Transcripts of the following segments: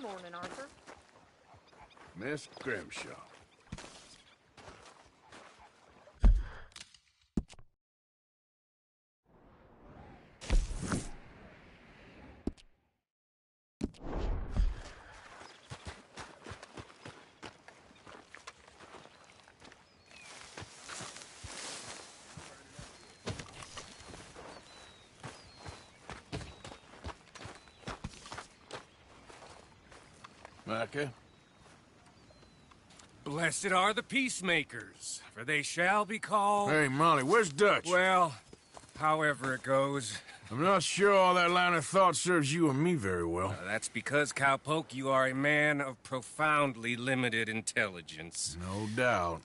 morning, Arthur. Miss Grimshaw. Micah? Blessed are the peacemakers, for they shall be called... Hey, Molly, where's Dutch? Well, however it goes. I'm not sure all that line of thought serves you and me very well. That's because, Cowpoke, you are a man of profoundly limited intelligence. No doubt.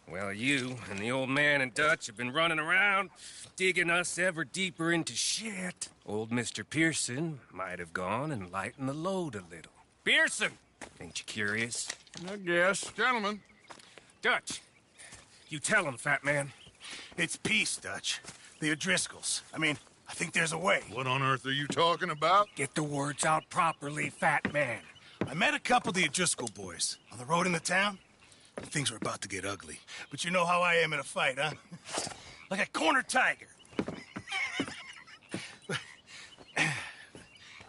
Well, you and the old man and Dutch have been running around, digging us ever deeper into shit. Old Mr. Pearson might have gone and lightened the load a little. Pearson! Ain't you curious? I guess. Gentlemen. Dutch, you tell him, fat man. It's peace, Dutch. The O'Driscolls. I think there's a way. What on earth are you talking about? Get the words out properly, fat man. I met a couple of the O'Driscoll boys on the road into town. Things were about to get ugly. But you know how I am in a fight, huh? Like a cornered tiger.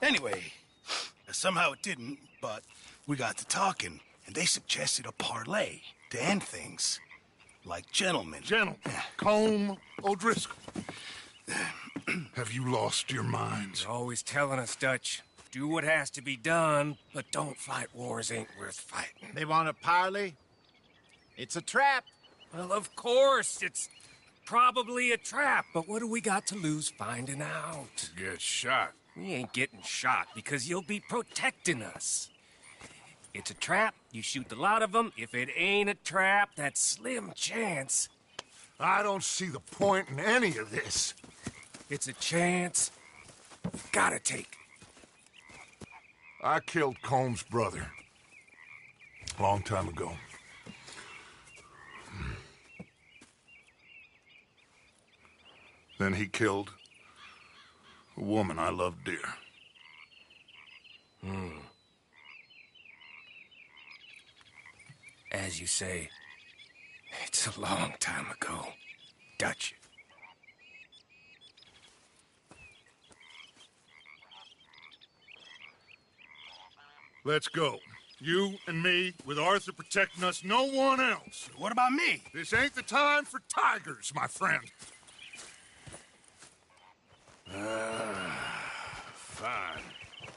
Anyway, somehow it didn't, but we got to talking, and they suggested a parlay to end things. Like gentlemen. Gentlemen. Combe O'Driscoll. Have you lost your minds? You're always telling us, Dutch. Do what has to be done, but don't fight wars ain't worth fighting. They want a parley? It's a trap. Well, of course, it's probably a trap, but what do we got to lose finding out? Get shot. We ain't getting shot because you'll be protecting us. It's a trap, you shoot the lot of them. If it ain't a trap, that's slim chance. I don't see the point in any of this. It's a chance. Gotta take. I killed Combs' brother. A long time ago. Then he killed a woman I loved dear. As you say, it's a long time ago. Dutch. Let's go. You and me, with Arthur protecting us, no one else. What about me? This ain't the time for tigers, my friend. Fine.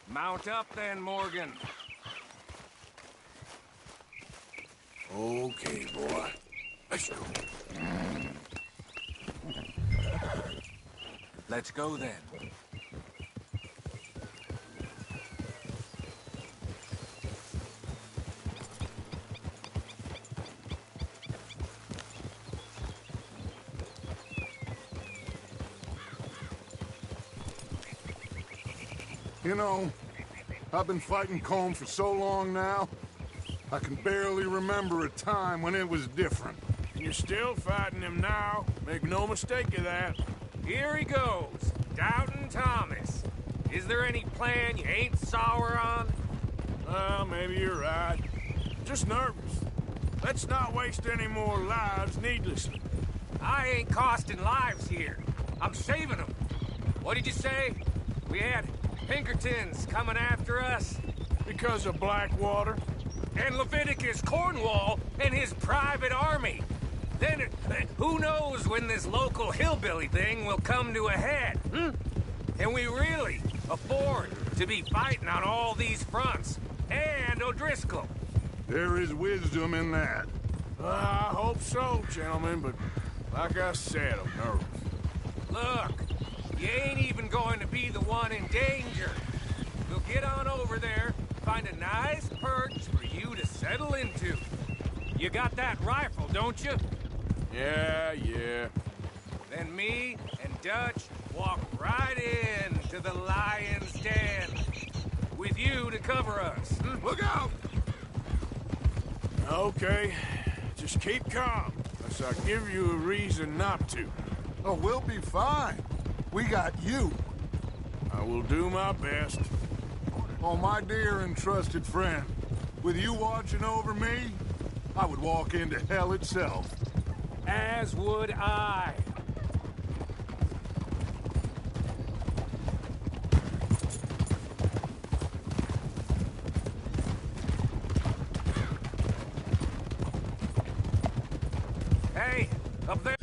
Mount up then, Morgan. Okay, boy. Let's go. Let's go then. You know, I've been fighting Combs for so long now, I can barely remember a time when it was different. You're still fighting him now. Make no mistake of that. Here he goes. Doubting Thomas. Is there any plan you ain't sour on? Well, maybe you're right. Just nervous. Let's not waste any more lives needlessly. I ain't costing lives here. I'm saving them. What did you say? We had Pinkertons coming after us? Because of Blackwater? And Leviticus Cornwall and his private army. Then, who knows when this local hillbilly thing will come to a head, Can we really afford to be fighting on all these fronts? And O'Driscoll. There is wisdom in that. I hope so, gentlemen, but like I said, I'm nervous. Look, you ain't even going to be the one in danger. We'll get on over there, find a nice perch for you to settle into. You got that rifle, don't you? Yeah. Then me and Dutch walk right in to the lion's den. With you to cover us. Look out! Okay, just keep calm, unless I give you a reason not to. Oh, we'll be fine. We got you. I will do my best. Oh, my dear and trusted friend, with you watching over me, I would walk into hell itself. As would I. Hey, up there.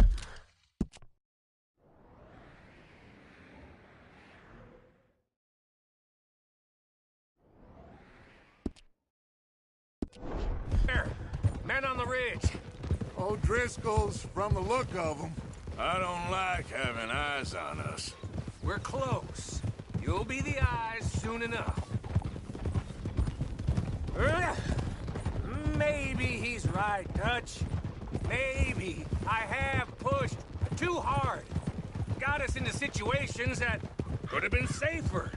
There, men on the ridge. O'Driscoll's, from the look of them. I don't like having eyes on us. We're close. You'll be the eyes soon enough. Maybe he's right, Dutch. Maybe I have pushed too hard. Got us into situations that could have been safer.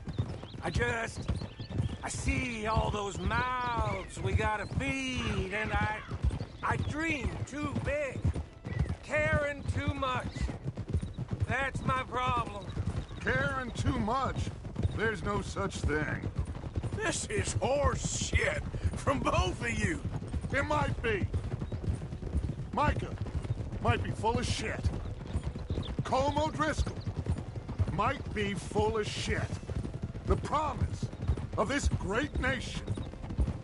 I see all those mouths we gotta feed, and I dream too big. Caring too much. That's my problem. Caring too much? There's no such thing. This is horse shit from both of you. It might be. Micah might be full of shit. Colm O'Driscoll might be full of shit. The promise of this great nation.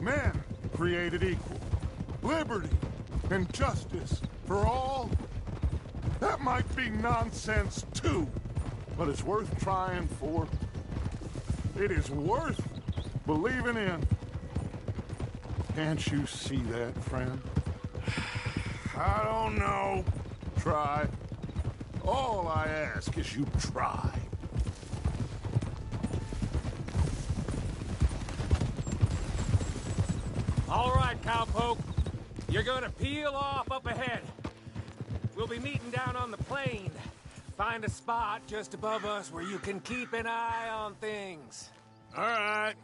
Men created equal. Liberty and justice for all. That might be nonsense too, but it's worth trying for. It is worth believing in. Can't you see that, friend? I don't know. Try. All I ask is you try. All right, cowpoke. You're gonna peel off up ahead. We'll be meeting down on the plain. Find a spot just above us where you can keep an eye on things. All right.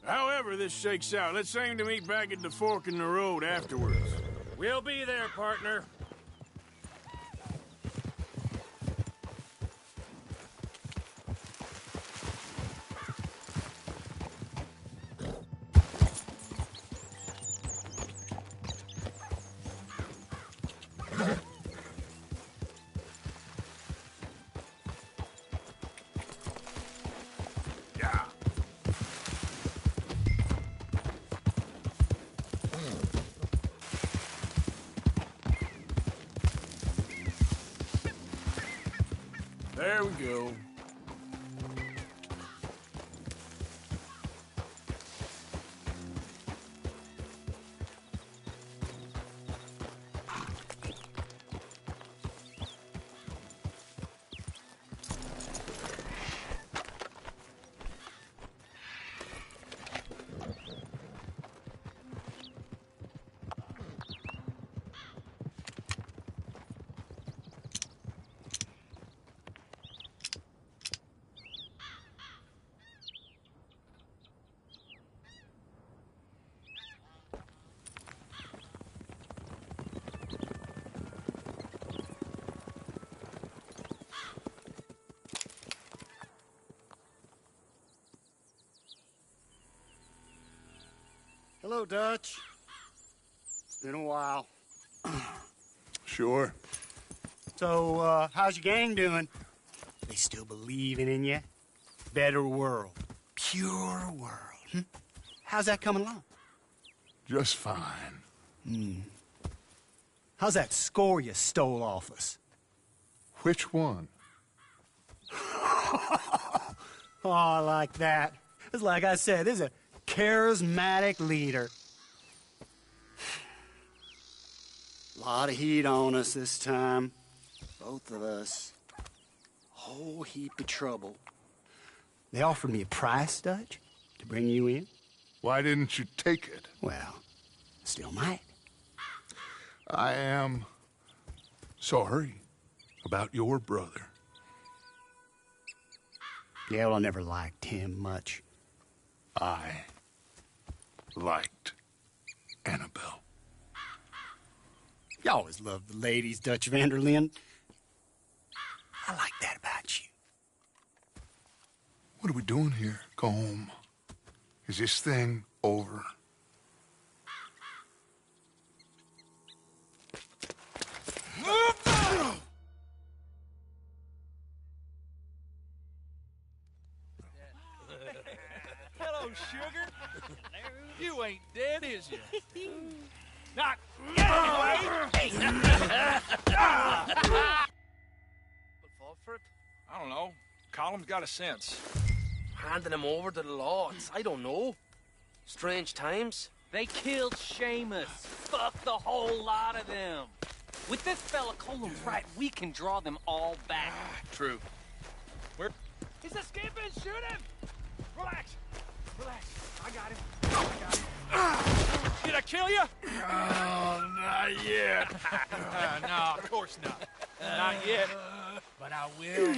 However this shakes out, let's aim to meet back at the fork in the road afterwards. We'll be there, partner. There we go. Hello, Dutch. It's been a while. Sure. So, how's your gang doing? They still believing in you? Better world. Pure world. How's that coming along? Just fine. How's that score you stole off us? Which one? Oh, I like that. It's like I said, this is a charismatic leader. A lot of heat on us this time. Both of us. Whole heap of trouble. They offered me a price, Dutch, to bring you in. Why didn't you take it? Well, still might. I am sorry about your brother. Yeah, well, I never liked him much. I liked Annabelle. You always loved the ladies, Dutch Vanderlyn. I like that about you. What are we doing here, Go home. Is this thing over? Hello, sugar. You ain't dead, is you? Not yet, anyway. Fall for it? I don't know. Colum's got a sense. Handing him over to the law. I don't know. Strange times. They killed Seamus. Fuck the whole lot of them. With this fella Colin's right, we can draw them all back. True. Where? He's escaping! Shoot him! Relax. Relax. I got him. I got him. Did I kill you? Oh, not yet. No, of course not. Not yet. But I will.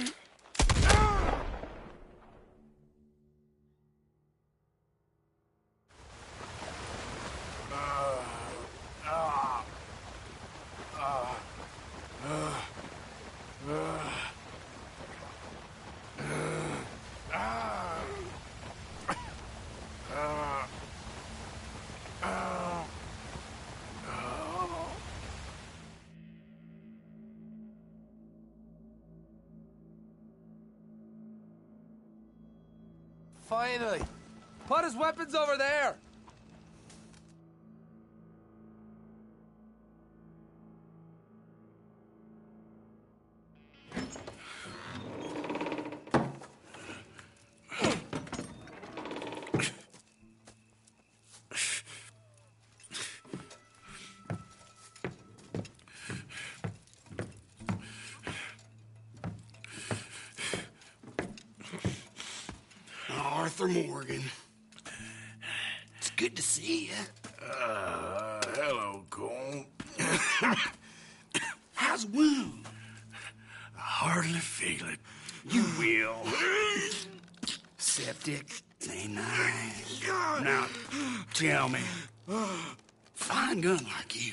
Finally. Put his weapons over there. Arthur Morgan. It's good to see you. Hello, Cole. How's the wound? I hardly feel it. You will. Septic. Ain't nice. Now, tell me, fine gun like you,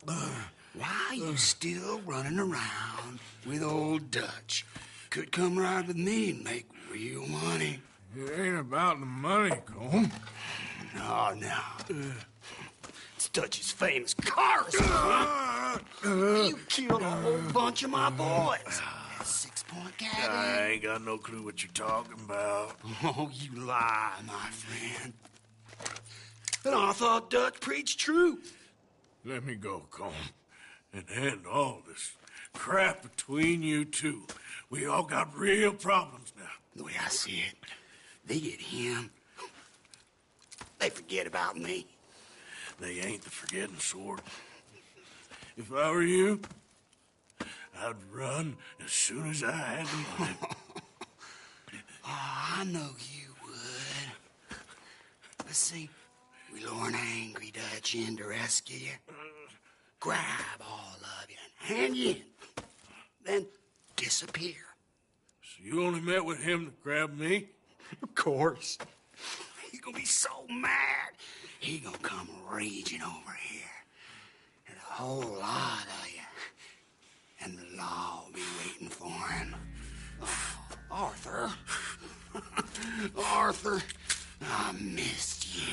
why you still running around with old Dutch? Could come ride with me and make real money. It ain't about the money, Cole. No. It's Dutch's famous car. You killed a whole bunch of my boys. That 6-point cabin. I ain't got no clue what you're talking about. Oh, you lie, my friend. And I thought Dutch preached truth. Let me go, Cole. And end all this crap between you two. We all got real problems now. The way I see it, they get him. They forget about me. They ain't the forgetting sort. If I were you, I'd run as soon as I had the money. I know you would. Let's see, we lure an angry Dutch in to rescue you. Grab all of you and hand you in. Then disappear. So you only met with him to grab me? Of course. He's gonna be so mad. He gonna come raging over here. And a whole lot of you. And the law will be waiting for him. Oh, Arthur. Arthur, I missed you.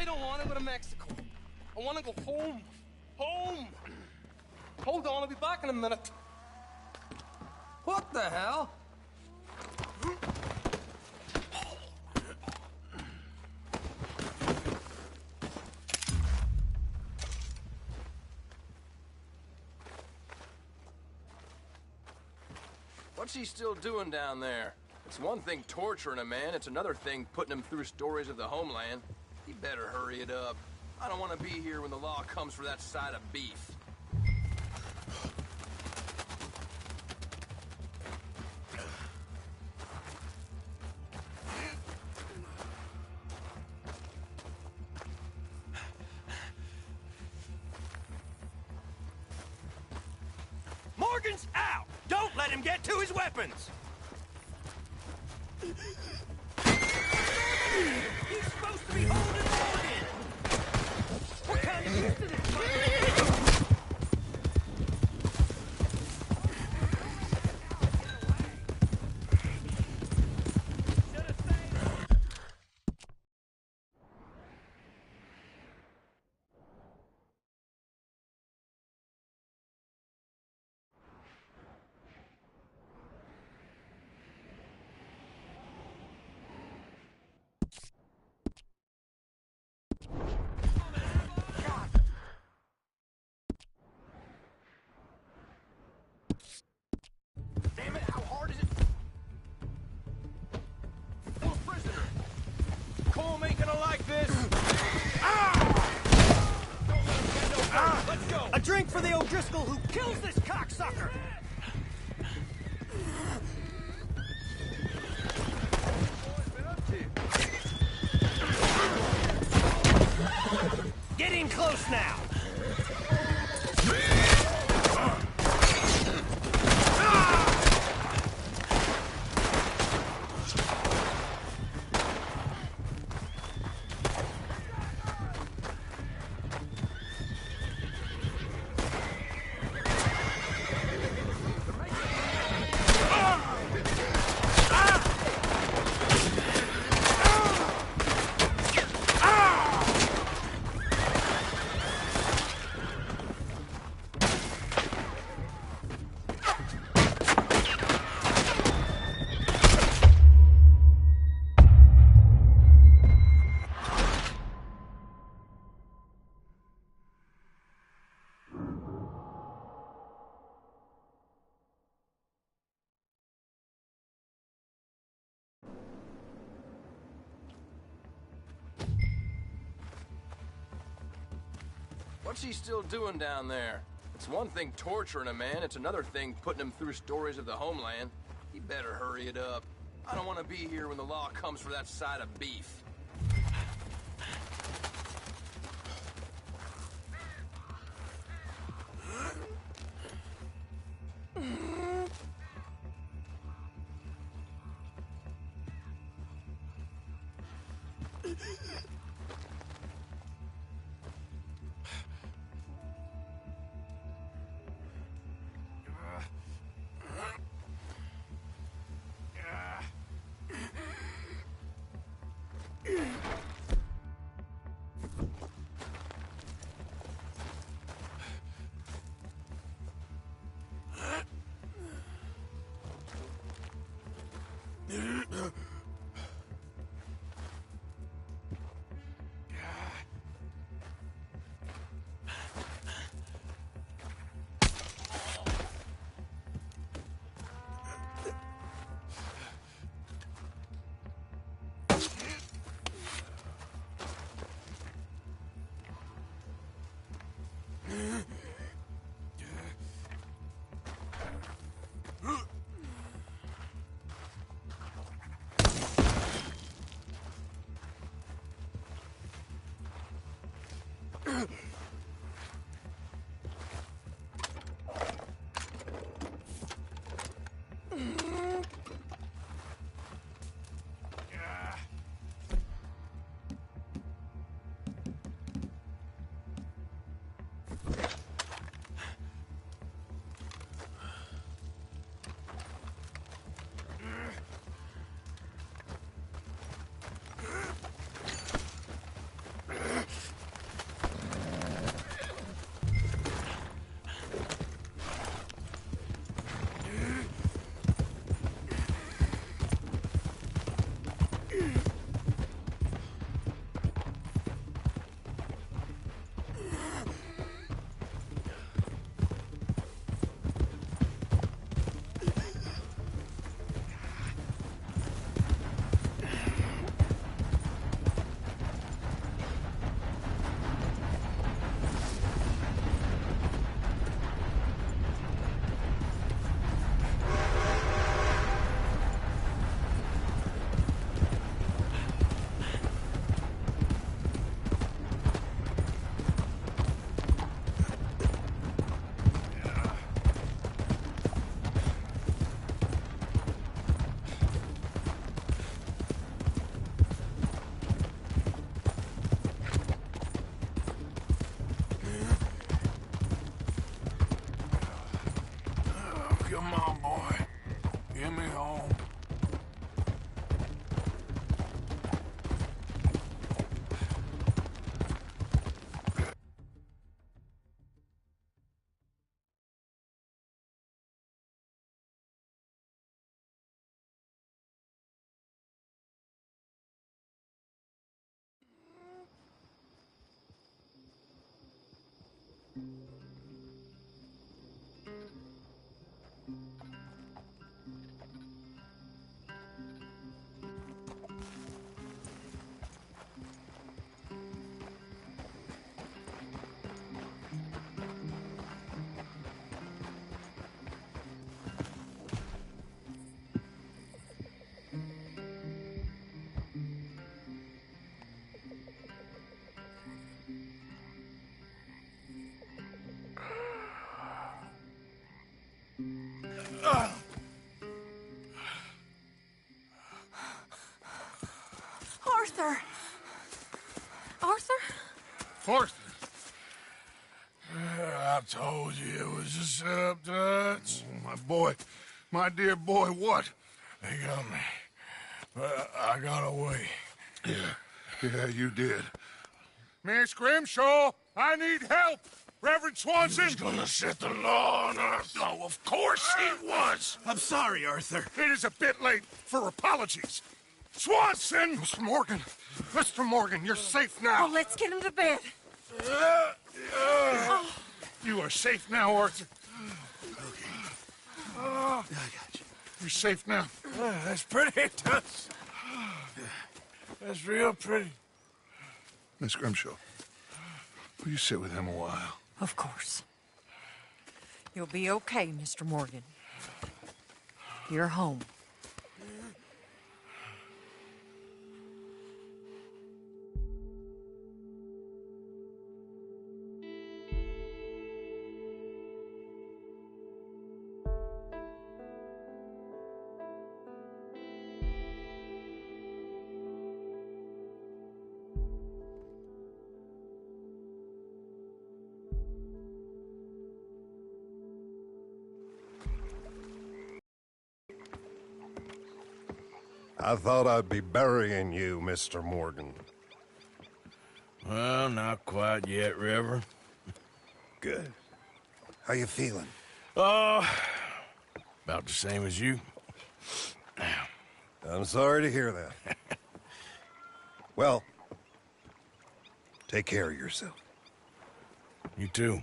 I don't want to go to Mexico. I want to go home. Home! Hold on, I'll be back in a minute. What the hell? What's he still doing down there? It's one thing torturing a man, it's another thing putting him through stories of the homeland. He better hurry it up. I don't want to be here when the law comes for that side of beef. Morgan's out! Don't let him get to his weapons! He's supposed to be holding Morgan! We're kind of used to this fight. Damn it, how hard is it? You're a prisoner. Cole ain't gonna like this! Let's go! A drink for the O'Driscoll who kills this cocksucker! Getting close now! What's he still doing down there? It's one thing torturing a man, it's another thing putting him through stories of the homeland. He better hurry it up. I don't want to be here when the law comes for that side of beef. Come on, boy. Get me home. Arthur! Arthur? Arthur! I told you it was a setup, Dutch. My boy. My dear boy, what? They got me. But I got away. Yeah, you did. Miss Grimshaw, I need help! Reverend Swanson! He's gonna set the law on us. Oh, of course he was. I'm sorry, Arthur. It is a bit late for apologies. Swanson! Mr. Morgan, you're safe now. Oh, let's get him to bed. You are safe now, Arthur. I got you. You're safe now. That's pretty, Dutch. That's real pretty. Miss Grimshaw, will you sit with him a while? Of course. You'll be okay, Mr. Morgan. You're home. I thought I'd be burying you, Mr. Morgan. Well, not quite yet, Reverend. Good. How you feeling? Oh, about the same as you. I'm sorry to hear that. Well, take care of yourself. You too.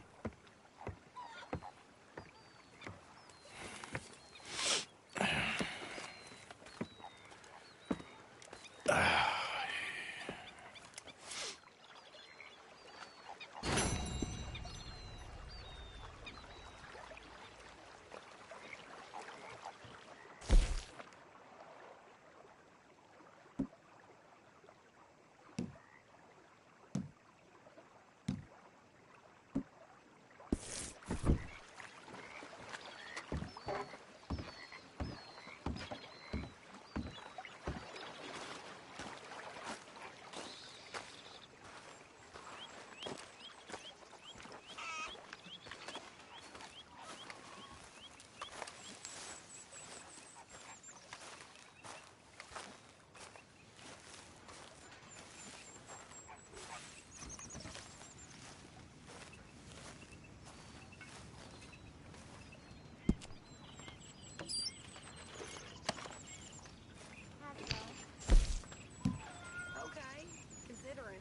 Okay, considering.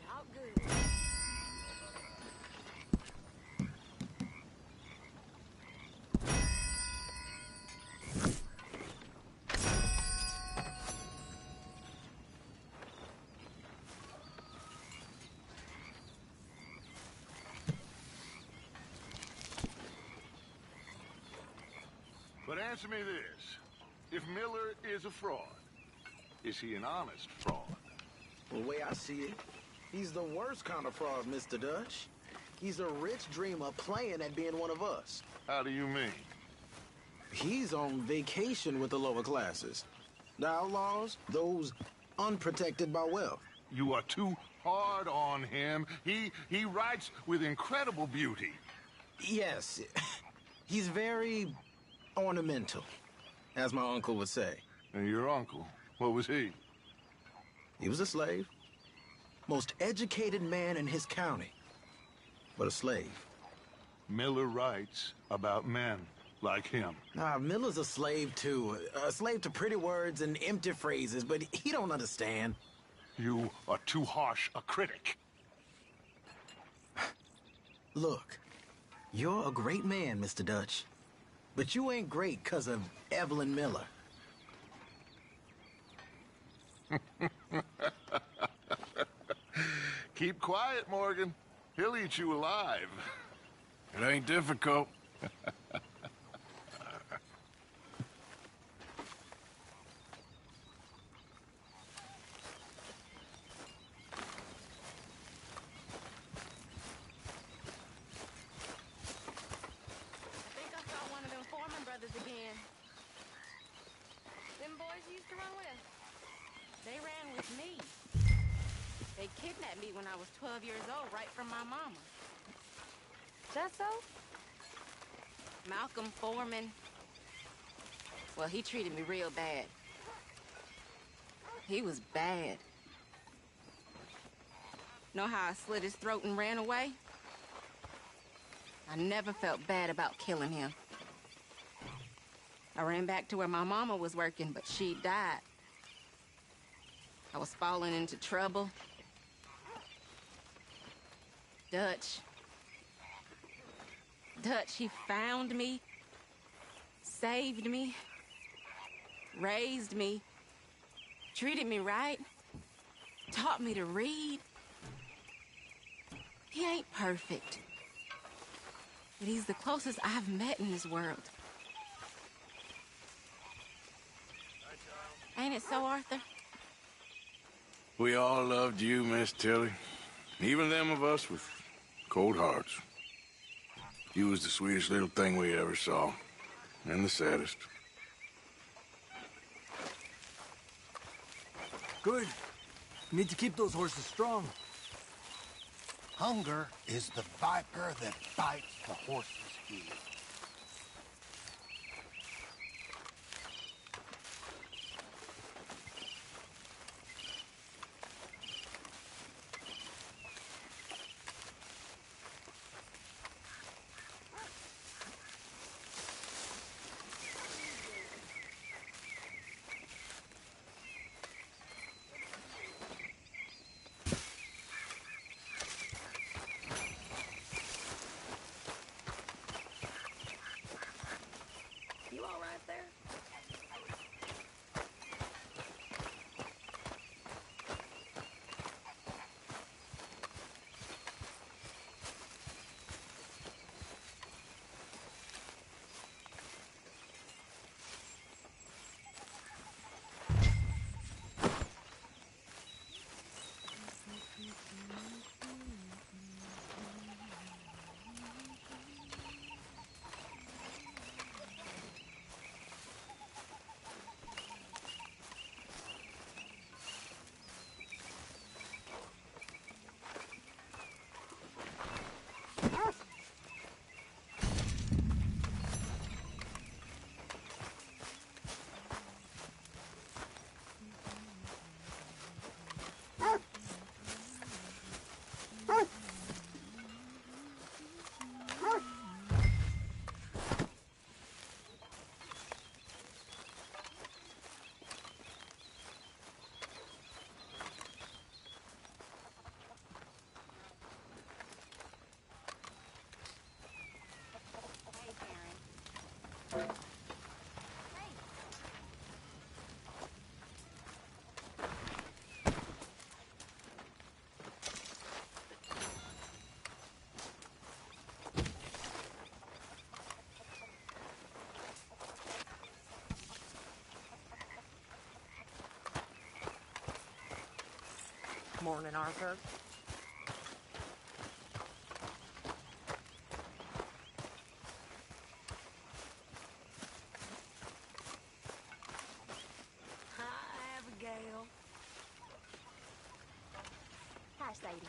Not good. But answer me this. If Miller is a fraud, is he an honest fraud? The way I see it, he's the worst kind of fraud, Mr. Dutch. He's a rich dreamer playing at being one of us. How do you mean? He's on vacation with the lower classes. The outlaws, those unprotected by wealth. You are too hard on him. He writes with incredible beauty. Yes, he's very ornamental, as my uncle would say. And your uncle, what was he? He was a slave. Most educated man in his county, but a slave. Miller writes about men like him. Miller's a slave too. A slave to pretty words and empty phrases, but he don't understand. You are too harsh a critic. Look, you're a great man, Mr. Dutch. But you ain't great because of Evelyn Miller. Keep quiet, Morgan. He'll eat you alive. It ain't difficult. Again. Them boys you used to run with, they ran with me. They kidnapped me when I was 12 years old, right from my mama. That so? Malcolm Foreman, well, he treated me real bad. He was bad. Know how I slit his throat and ran away? I never felt bad about killing him. I ran back to where my mama was working, but she died. I was falling into trouble. Dutch, he found me, saved me, raised me, treated me right, taught me to read. He ain't perfect, but he's the closest I've met in this world. Ain't it so, Arthur? We all loved you, Miss Tilly. Even them of us with cold hearts. You was the sweetest little thing we ever saw. And the saddest. Good. Need to keep those horses strong. Hunger is the viper that bites the horse's heel. You all right there? Morning, Arthur. Hi, Abigail. Sadie.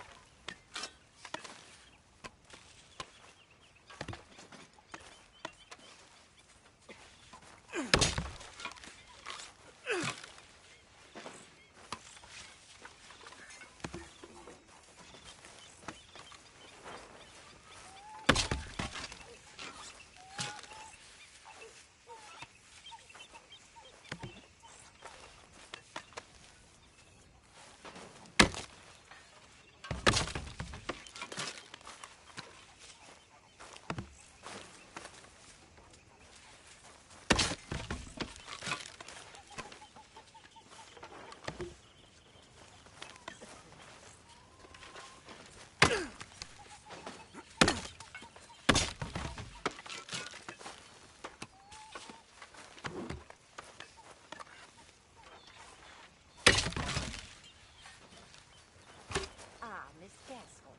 Miss Gaskell.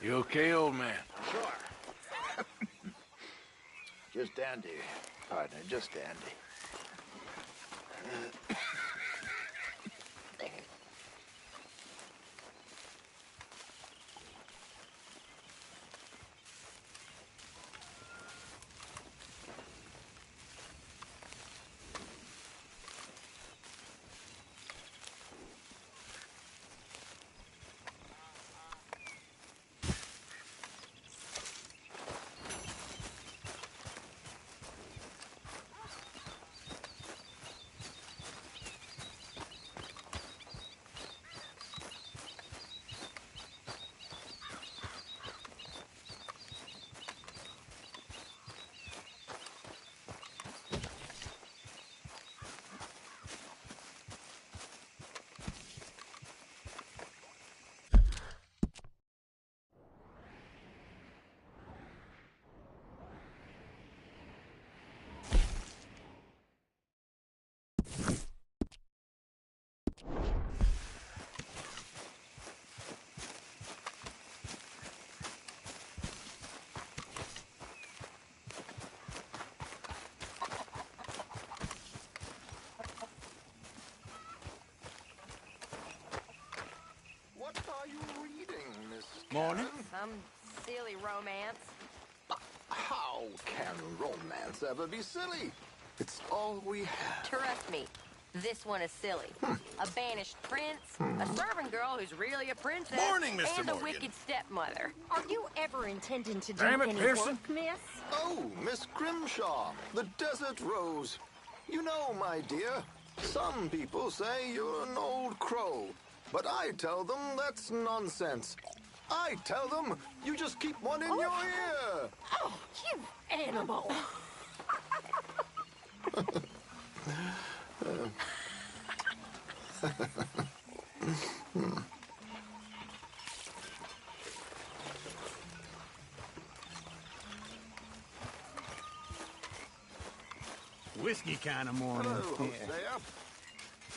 You okay, old man? Sure. Just dandy, partner, just dandy. What are you reading, Miss Morning. Some silly romance. How can romance ever be silly? It's all we have. Trust me, this one is silly. A banished prince, a servant girl who's really a princess, Morning, Mr. and a Morgan. wicked stepmother. Are you ever intending to do Damn it, any Pearson. work, miss? Oh, Miss Grimshaw, the Desert Rose. You know, my dear, some people say you're an old crow, but I tell them that's nonsense. I tell them you just keep one in your ear. Oh, you animal! Whiskey kind of morning. Hello, Hosea.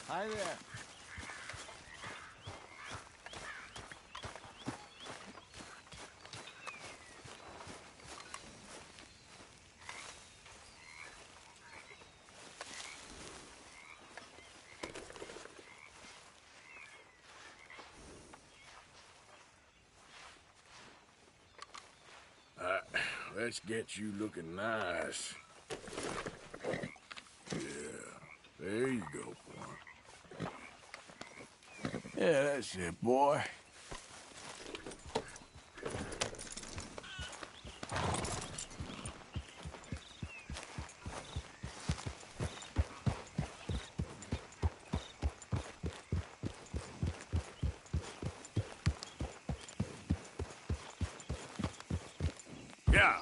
Hi there. Let's get you looking nice. Yeah, there you go, boy. Yeah, that's it, boy. Yeah.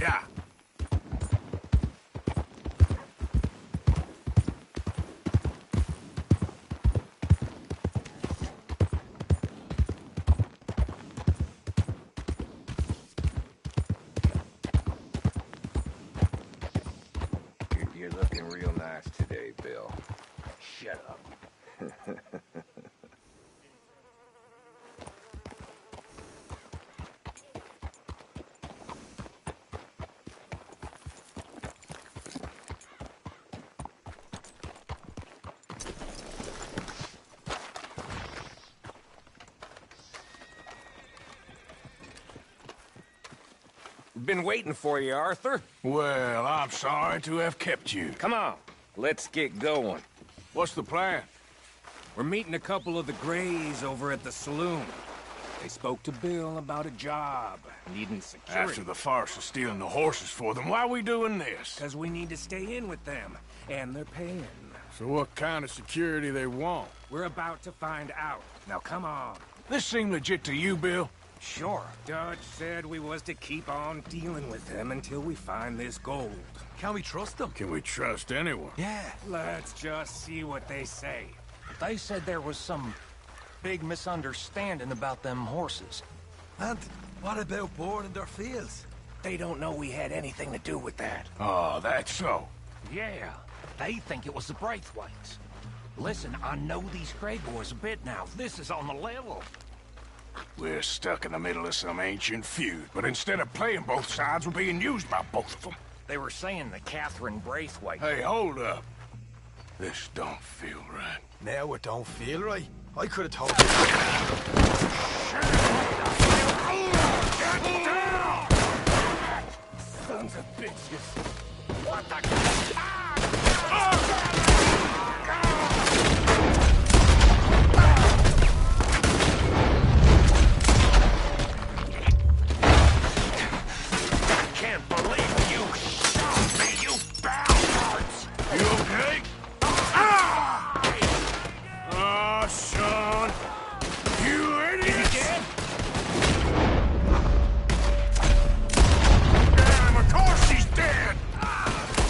Yeah. You're looking real nice today, Bill. Shut up. Been waiting for you, Arthur. Well, I'm sorry to have kept you. Come on, let's get going. What's the plan? We're meeting a couple of the Grays over at the saloon. They spoke to Bill about a job, needing security. After the farce of stealing the horses for them, why are we doing this? Because we need to stay in with them, and they're paying. So what kind of security they want? We're about to find out. Now come on. This seem legit to you, Bill? Sure. Dutch said we was to keep on dealing with them until we find this gold. Can we trust them? Can we trust anyone? Yeah. Let's just see what they say. They said there was some big misunderstanding about them horses. And what about boarding their fields? They don't know we had anything to do with that. Oh, that's so. Yeah, they think it was the Braithwaites. Listen, I know these Gray boys a bit now. This is on the level. We're stuck in the middle of some ancient feud, but instead of playing both sides, we're being used by both of them. They were saying that Catherine Braithwaite... Hey, hold up. This don't feel right. Now it don't feel right. I could have told you. Get down! Sons of bitches. What the... Can't believe you shot me, you bastards! You okay? Oh, Sean! You idiot! Is he dead? Damn, of course he's dead!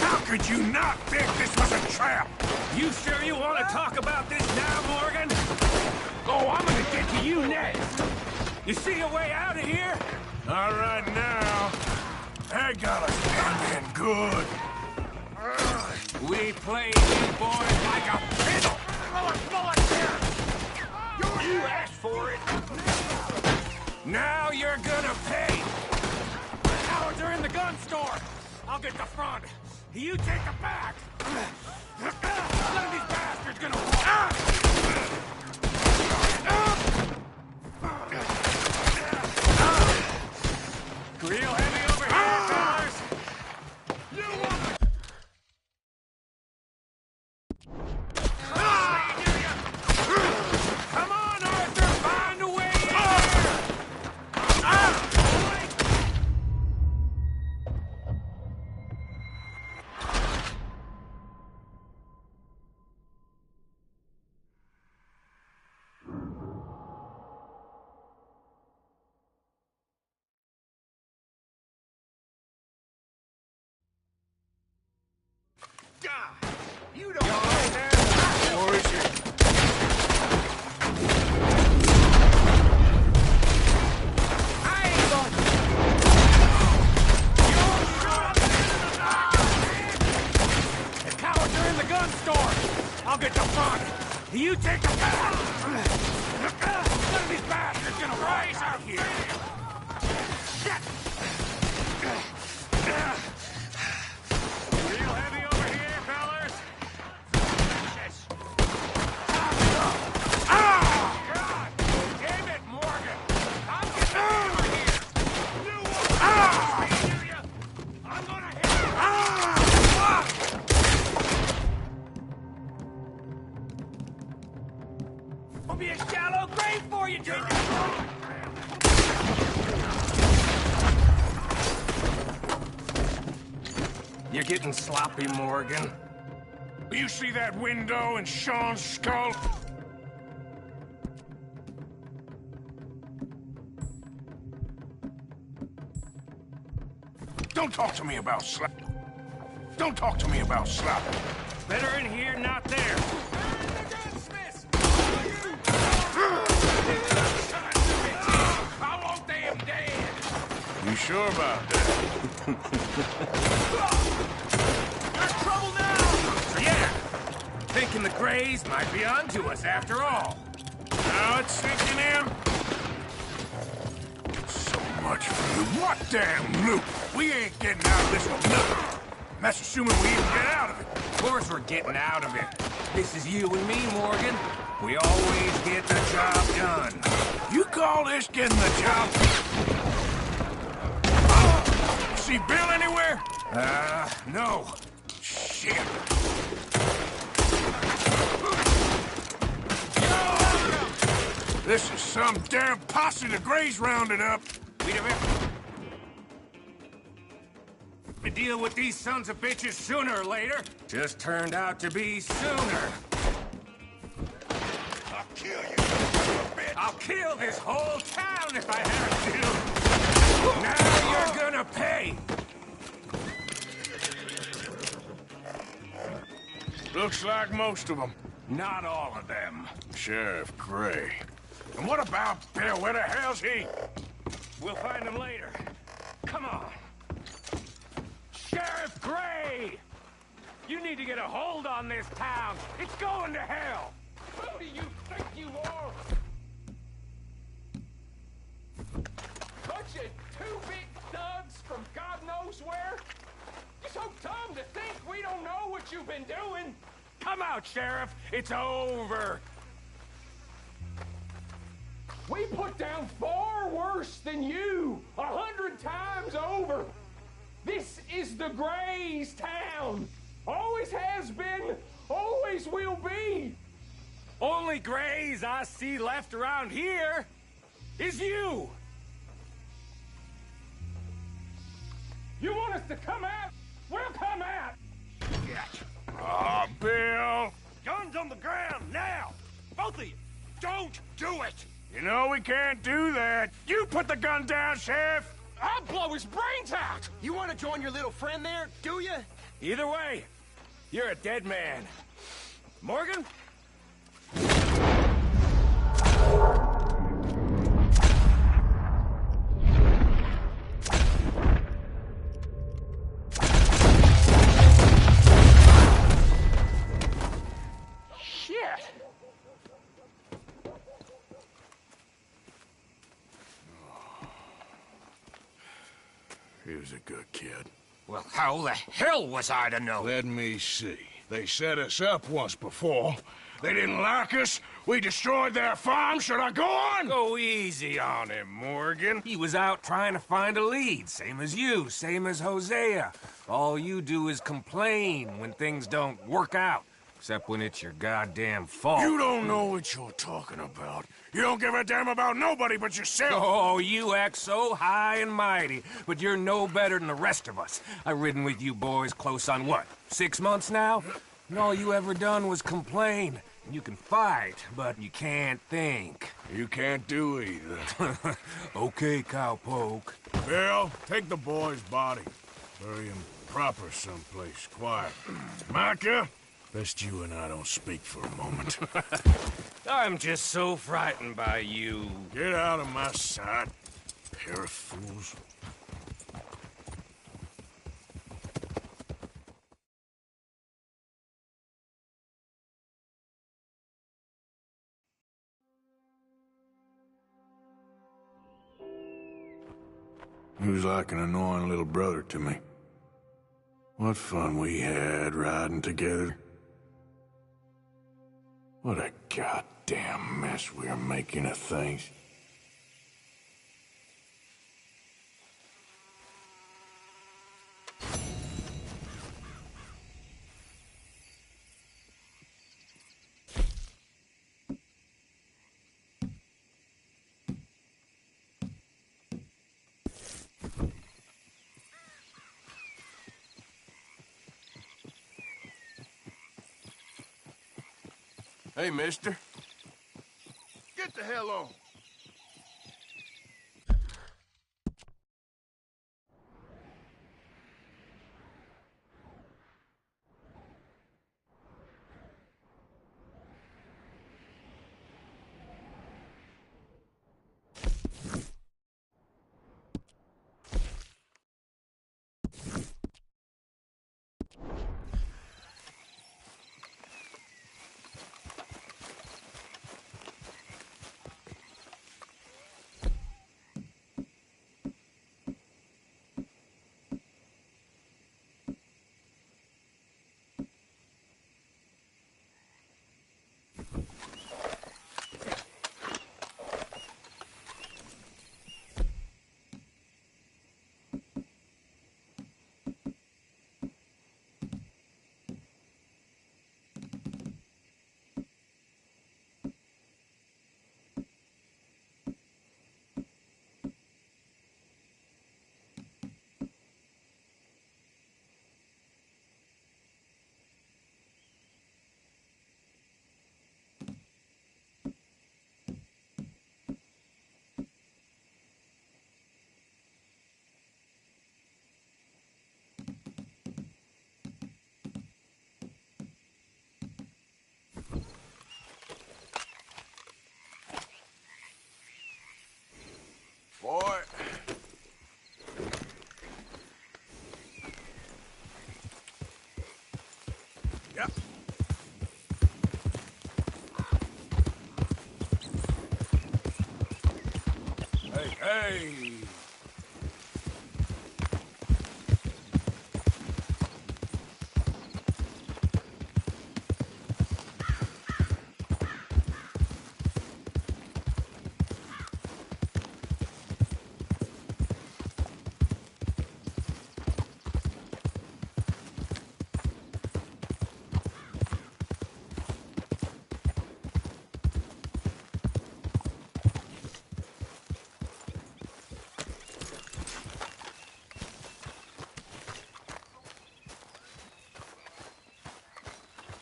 How could you not think this was a trap? You sure you want to talk about this now, Morgan? Oh, I'm gonna get to you next. You see a way out of here? All right now. I got us ending good. We played you boys like a fiddle. You asked for it. Now you're gonna pay. Cowards are in the gun store. I'll get the front. You take the back. None of these bastards gonna... Real heavy over here, fellas. You want the... Come on, Arthur, find a way in here. You don't... Or is it? The cowards are in the gun store. I'll get the front. You take the back. None of these bastards gonna rise out here. Shit! Real heavy over here, fellas. God damn it, Morgan. I'm getting over here. I'm gonna hit you. Will be a shallow grave for you, Junior. You're getting sloppy, Morgan. You see that window in Sean's skull? Don't talk to me about slap. Don't talk to me about slap. Better in here, not there. I want them dead. You sure about that? You're in trouble now! So yeah, thinking the Greys might be onto us after all. Now it's sinking in. So much for you. What damn loot? We ain't getting out of this with nothing. That's assuming we even get out of it. Of course we're getting out of it. This is you and me, Morgan. We always get the job done. You call this getting the job? See Bill anywhere? No. Shit. This is some damn posse the Greys rounded up. We'd have to deal with these sons of bitches sooner or later. Just turned out to be sooner. I'll kill you, bitch. I'll kill this whole town if I have to. Now you're gonna pay. Looks like most of them. Not all of them. Sheriff Gray. And what about Bill? Where the hell's he? We'll find him later. Come on. Sheriff Gray! You need to get a hold on this town. It's going to hell. Who do you think you are? Bunch of two big thugs from God knows where? You're so dumb to think we don't know what you've been doing. Come out, Sheriff. It's over. We put down far worse than you, 100 times over. This is the Greys' town. Always has been, always will be. Only Greys I see left around here is you. You want us to come out? We'll come out. Ah, Bill. Guns on the ground, now! Both of you! Don't do it! You know we can't do that. You put the gun down, Sheriff. I'll blow his brains out! You want to join your little friend there, do you? Either way, you're a dead man. Morgan? Shit! He was a good kid. Well, how the hell was I to know? Let me see. They set us up once before. They didn't like us. We destroyed their farm. Should I go on? Go easy on him, Morgan. He was out trying to find a lead, same as you, same as Hosea. All you do is complain when things don't work out. Except when it's your goddamn fault. You don't know what you're talking about. You don't give a damn about nobody but yourself. Oh, you act so high and mighty, but you're no better than the rest of us. I've ridden with you boys close on what, 6 months now? And all you ever done was complain. You can fight, but you can't think. You can't do either. Okay, cowpoke. Bill, take the boy's body. Bury him proper someplace, quiet. Micah? Best you and I don't speak for a moment. I'm just so frightened by you. Get out of my sight, pair of fools. He was like an annoying little brother to me. What fun we had riding together. What a goddamn mess we are making of things. Hey, mister. Get the hell on.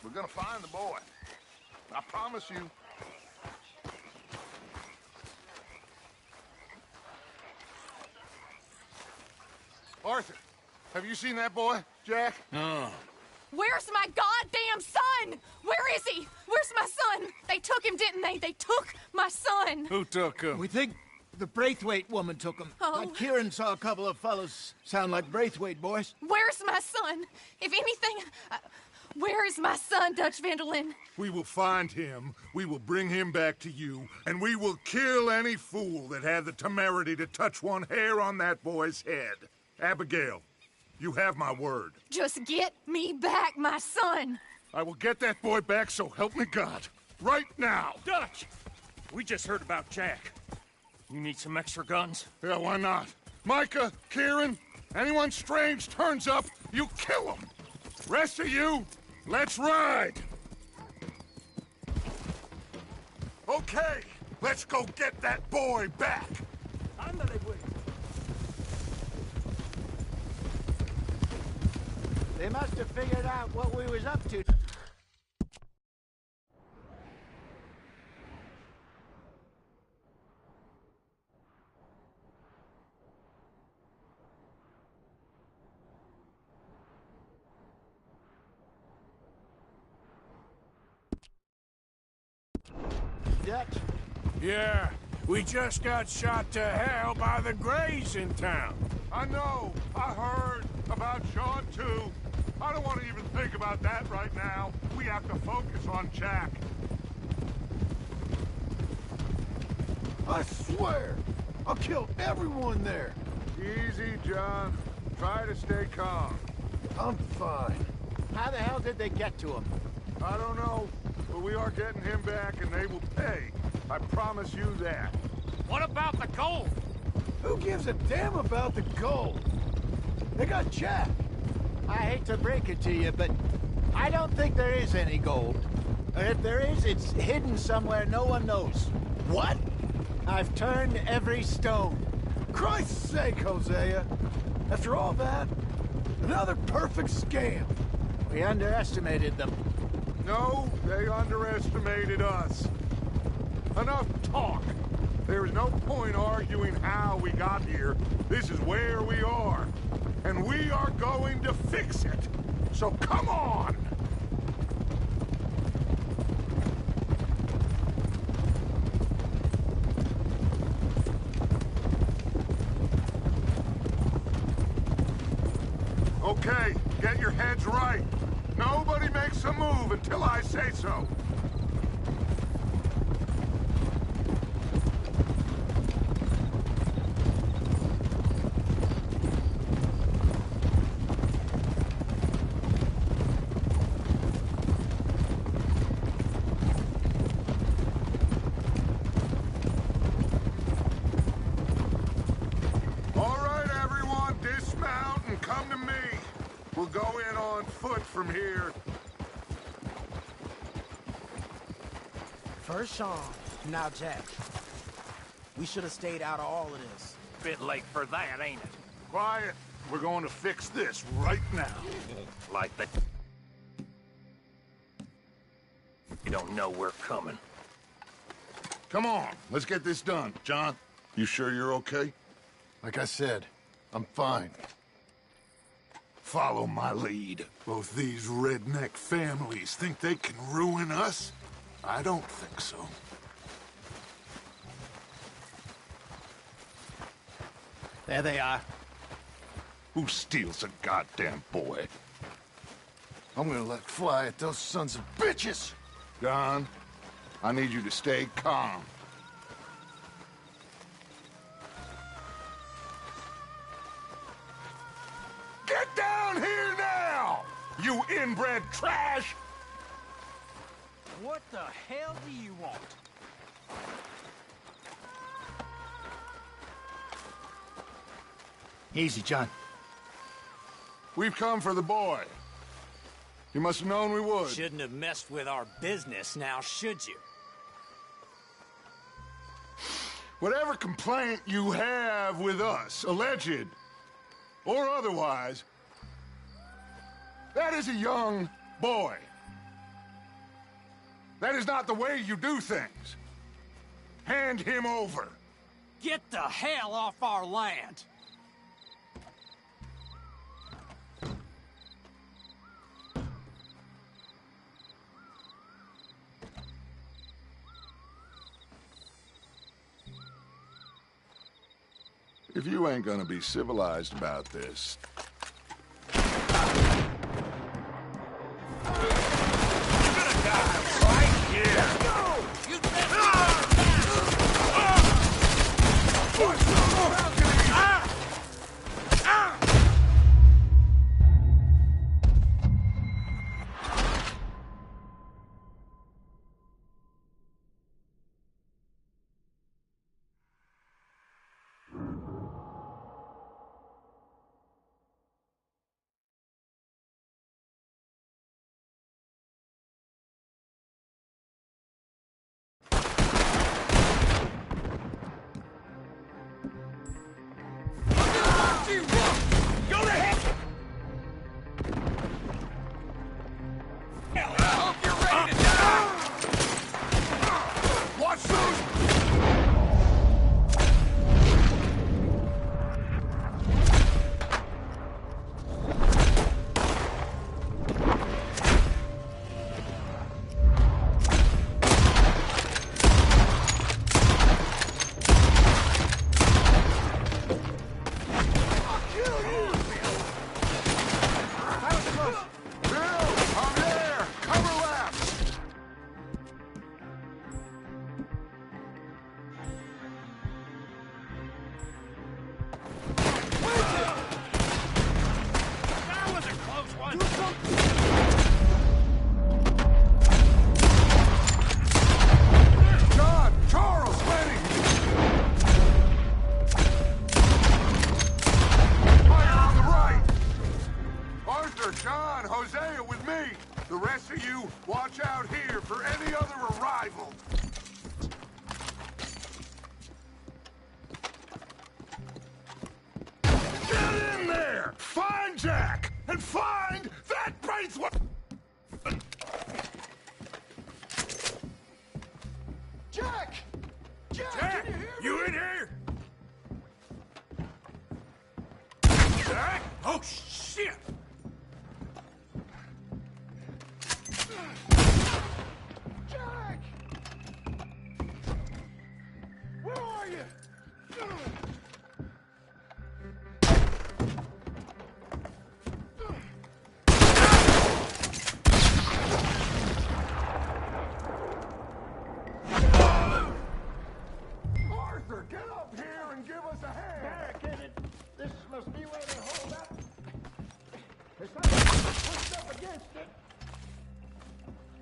We're gonna find the boy. I promise you. Arthur, have you seen that boy, Jack? No. Where's my goddamn son? Where is he? Where's my son? They took him, didn't they? They took my son. Who took him? We think the Braithwaite woman took him. Oh. Kieran saw a couple of fellows sound like Braithwaite boys. Where's my son? If anything, where is my son, Dutch Vanderlyn? We will find him, we will bring him back to you, and we will kill any fool that had the temerity to touch one hair on that boy's head. Abigail, you have my word. Just get me back, my son. I will get that boy back, so help me God. Right now. Dutch! We just heard about Jack. You need some extra guns? Yeah, why not? Micah, Kieran, anyone strange turns up, you kill him. Rest of you, let's ride. Okay, let's go get that boy back. They must have figured out what we was up to. Dutch? Yeah, we just got shot to hell by the Greys in town. I know, I heard about Sean too. I don't want to even think about that right now. We have to focus on Jack. I swear, I'll kill everyone there. Easy, John. Try to stay calm. I'm fine. How the hell did they get to him? I don't know, but we are getting him back and they will pay. I promise you that. What about the gold? Who gives a damn about the gold? They got Jack. I hate to break it to you, but I don't think there is any gold. And if there is, it's hidden somewhere no one knows. What? I've turned every stone. Christ's sake, Hosea. After all that, another perfect scam. We underestimated them. No, they underestimated us. Enough talk. There is no point arguing how we got here. This is where we are. And we are going to fix it. So come on! Okay, get your heads right. Nobody makes a move until I say so. From here. First Sean, now Jack. We should have stayed out of all of this. Bit late for that, ain't it? Quiet. We're going to fix this right now. Like that. You don't know we're coming. Come on, let's get this done. John, you sure you're okay? Like I said, I'm fine. Follow my lead. Both these redneck families think they can ruin us? I don't think so. There they are. Who steals a goddamn boy? I'm gonna let fly at those sons of bitches! Don, I need you to stay calm. you inbred trash! What the hell do you want? Easy, John. We've come for the boy. You must have known we would. Shouldn't have messed with our business now, should you? Whatever complaint you have with us, alleged or otherwise, that is a young boy. That is not the way you do things. Hand him over. Get the hell off our land! If you ain't gonna be civilized about this... Watch out here for any other arrival. Get in there! Find Jack! And find that bracelet! Jack! Jack! Can you hear me? You in here? Jack? Oh, shit! Jack! Where are you? Arthur, get up here and give us a hand! Barricaded. This must be where they hold up. It's not pushed up against it.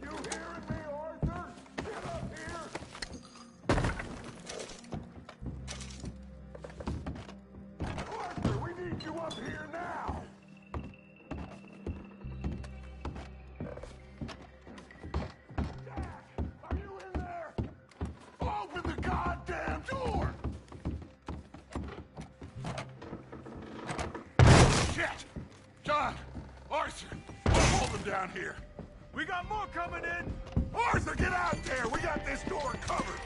You hearing me, Arthur? Get up here! Arthur, we need you up here now! Jack, are you in there? Open the goddamn door! Shit! John! Arthur! Hold them down here! We got more coming in! Arthur, get out there! We got this door covered!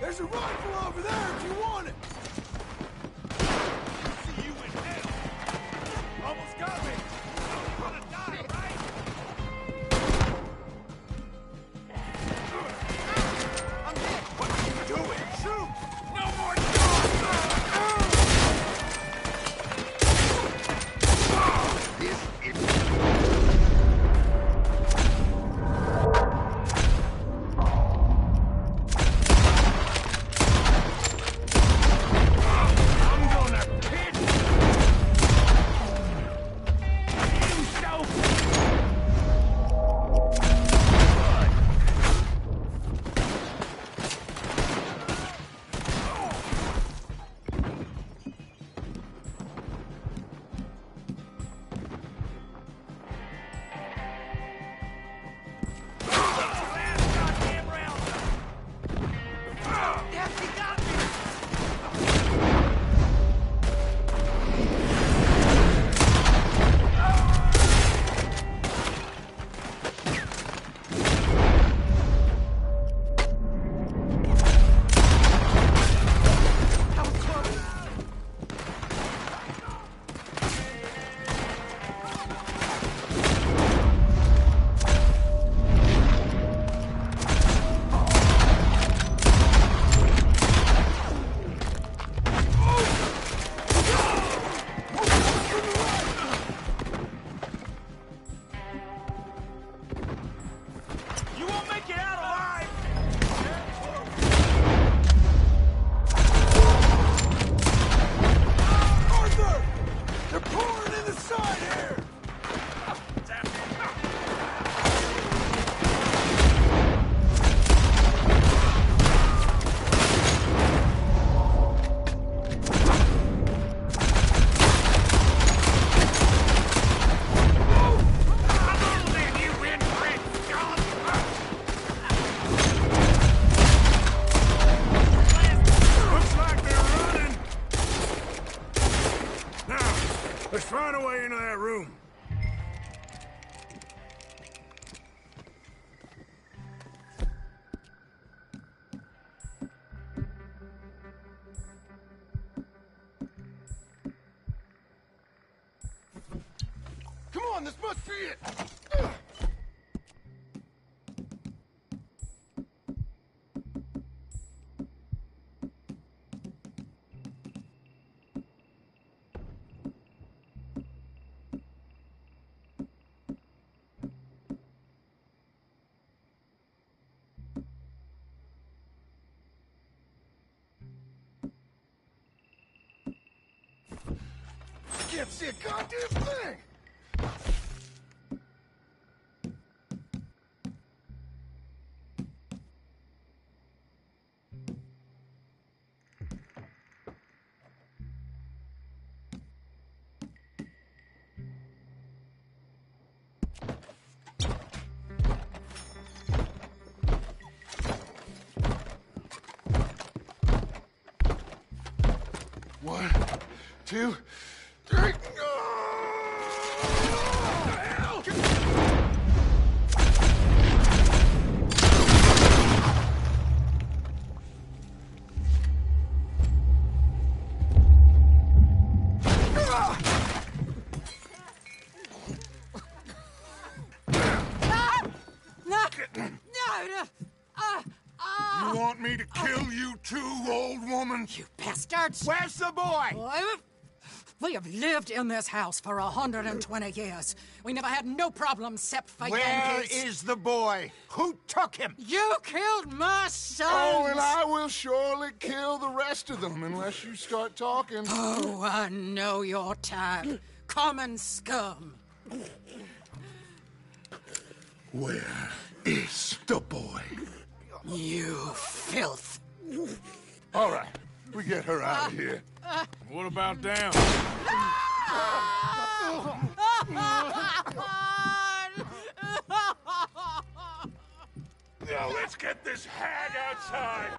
There's a rifle over there if you want it. See you in hell! Almost got me! I'm gonna die, right? I'm hit! What are you doing? Shoot! No more Let's find a way into that room. Come on, this must be it! Can't see a goddamn thing! One, two, three. You want me to kill you too, old woman? You bastards! Where's the boy? We have lived in this house for 120 years. We never had no problems except for Where Yankees. is the boy? Who took him? You killed my son! Oh, and I will surely kill the rest of them unless you start talking. Oh, I know your type. Common scum. Where is the boy? You filth. All right, we get her out of here. What about down? Now let's get this hag outside.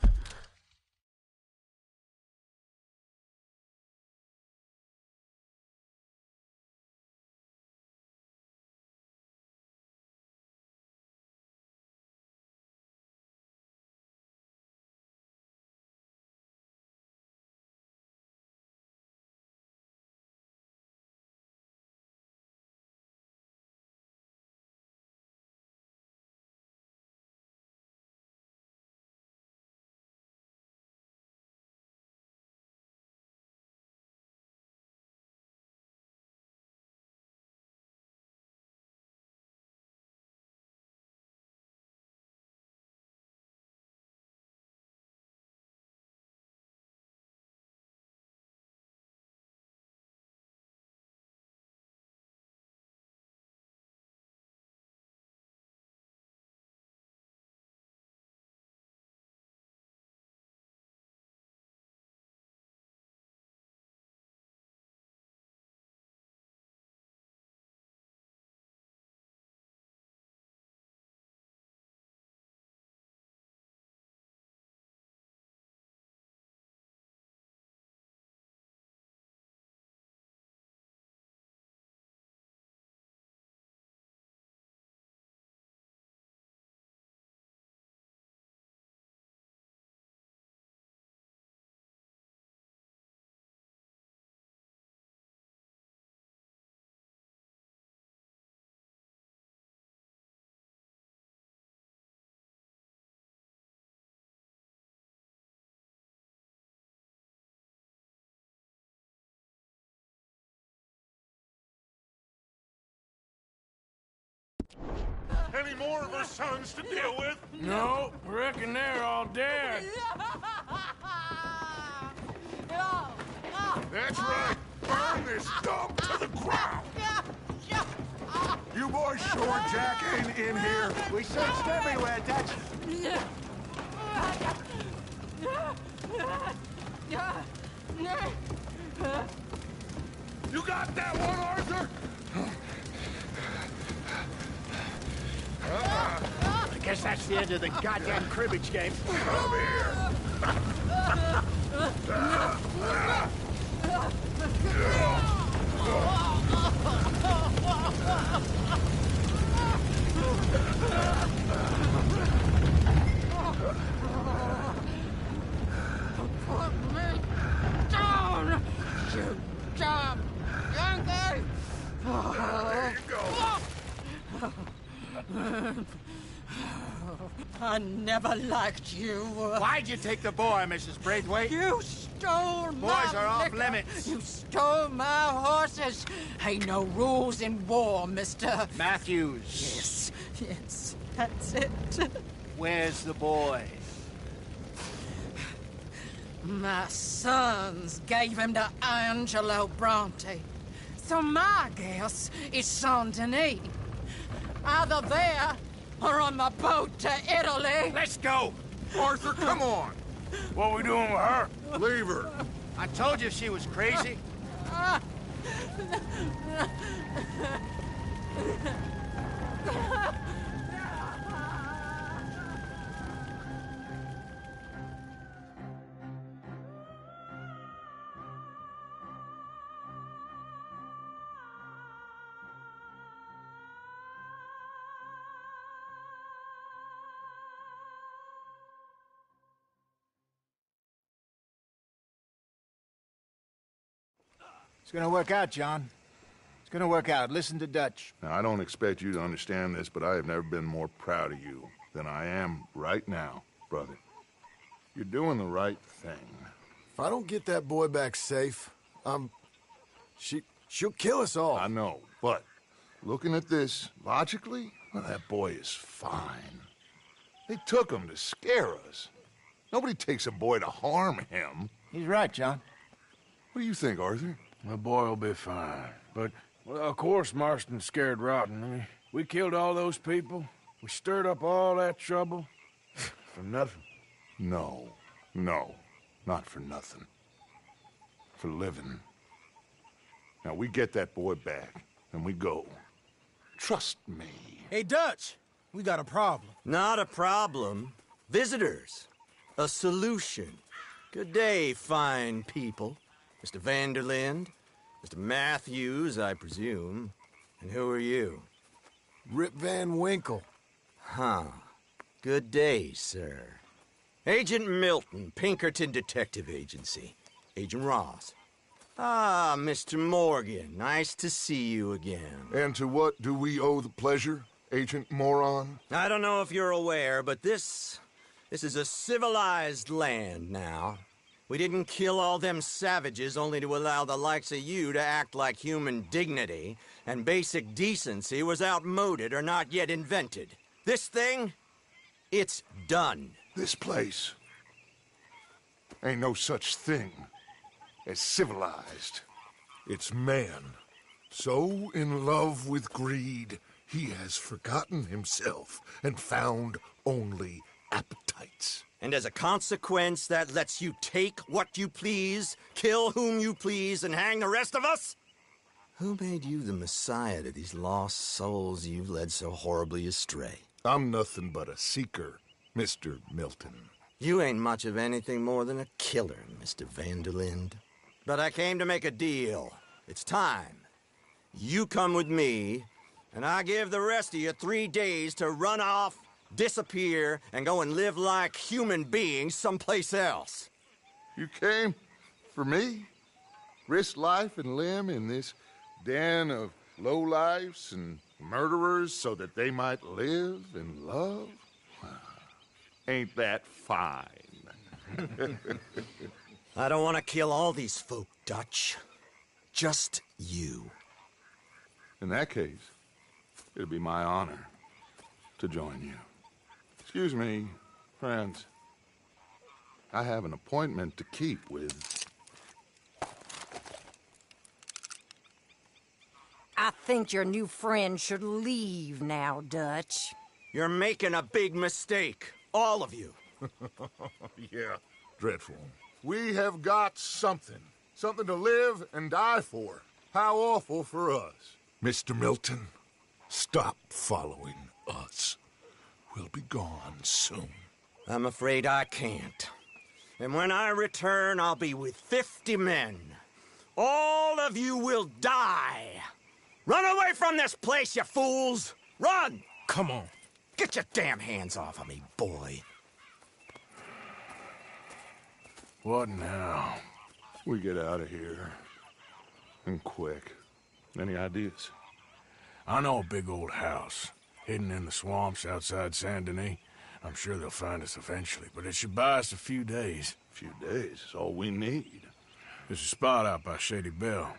Any more of her sons to deal with? No, reckon they're all dead. That's right. Burn this dump to the ground. You boys sure Jack ain't in here? We searched everywhere, Dutch. You got that one, Arthur? I guess that's the end of the goddamn cribbage game. Come here. time! Yankee! There you go. I never liked you. Why'd you take the boy, Mrs. Braithwaite? You stole my Boys are off liquor. limits. You stole my horses. Ain't no rules in war, mister. Matthews. Yes, yes, that's it. Where's the boy? My sons gave him to Angelo Bronte. So my guess is Saint Denis. Either there or on the boat to Italy. Let's go! Arthur, come on! What are we doing with her? Leave her. I told you she was crazy. It's gonna work out, John. It's gonna work out. Listen to Dutch. Now, I don't expect you to understand this, but I have never been more proud of you than I am right now, brother. You're doing the right thing. If I don't get that boy back safe, she'll kill us all. I know, but looking at this logically, well, that boy is fine. They took him to scare us. Nobody takes a boy to harm him. He's right, John. What do you think, Arthur? The boy will be fine. But, well, of course Marston's scared rotten. I mean, we killed all those people. We stirred up all that trouble. For nothing. No, not for nothing. For living. Now, we get that boy back, and we go. Trust me. Hey, Dutch, we got a problem. Not a problem. Visitors. A solution. Good day, fine people. Mr. Vanderlind, Mr. Matthews, I presume. And who are you? Rip Van Winkle. Huh. Good day, sir. Agent Milton, Pinkerton Detective Agency. Agent Ross. Ah, Mr. Morgan, nice to see you again. And to what do we owe the pleasure, Agent Moron? I don't know if you're aware, but this is a civilized land now. We didn't kill all them savages only to allow the likes of you to act like human dignity, and basic decency was outmoded or not yet invented. This thing, it's done. This place ain't no such thing as civilized. It's man, so in love with greed, he has forgotten himself and found only appetites. And as a consequence, that lets you take what you please, kill whom you please, and hang the rest of us? Who made you the messiah to these lost souls you've led so horribly astray? I'm nothing but a seeker, Mr. Milton. You ain't much of anything more than a killer, Mr. Vanderlind. But I came to make a deal. It's time. You come with me, and I give the rest of you 3 days to run off, disappear, and go and live like human beings someplace else. You came for me? Risk life and limb in this den of lowlifes and murderers so that they might live and love? Ain't that fine? I don't want to kill all these folk, Dutch. Just you. In that case, it'll be my honor to join you. Excuse me, friends. I have an appointment to keep with... I think your new friend should leave now, Dutch. You're making a big mistake. All of you. Yeah, dreadful. We have got something. Something to live and die for. How awful for us. Mr. Milton, stop following us. We'll be gone soon. I'm afraid I can't. And when I return, I'll be with 50 men. All of you will die. Run away from this place, you fools! Run! Come on. Get your damn hands off of me, boy. What now? We get out of here. And quick. Any ideas? I know a big old house, hidden in the swamps outside Saint Denis. I'm sure they'll find us eventually, but it should buy us a few days. A few days is all we need. There's a spot out by Shady Bell.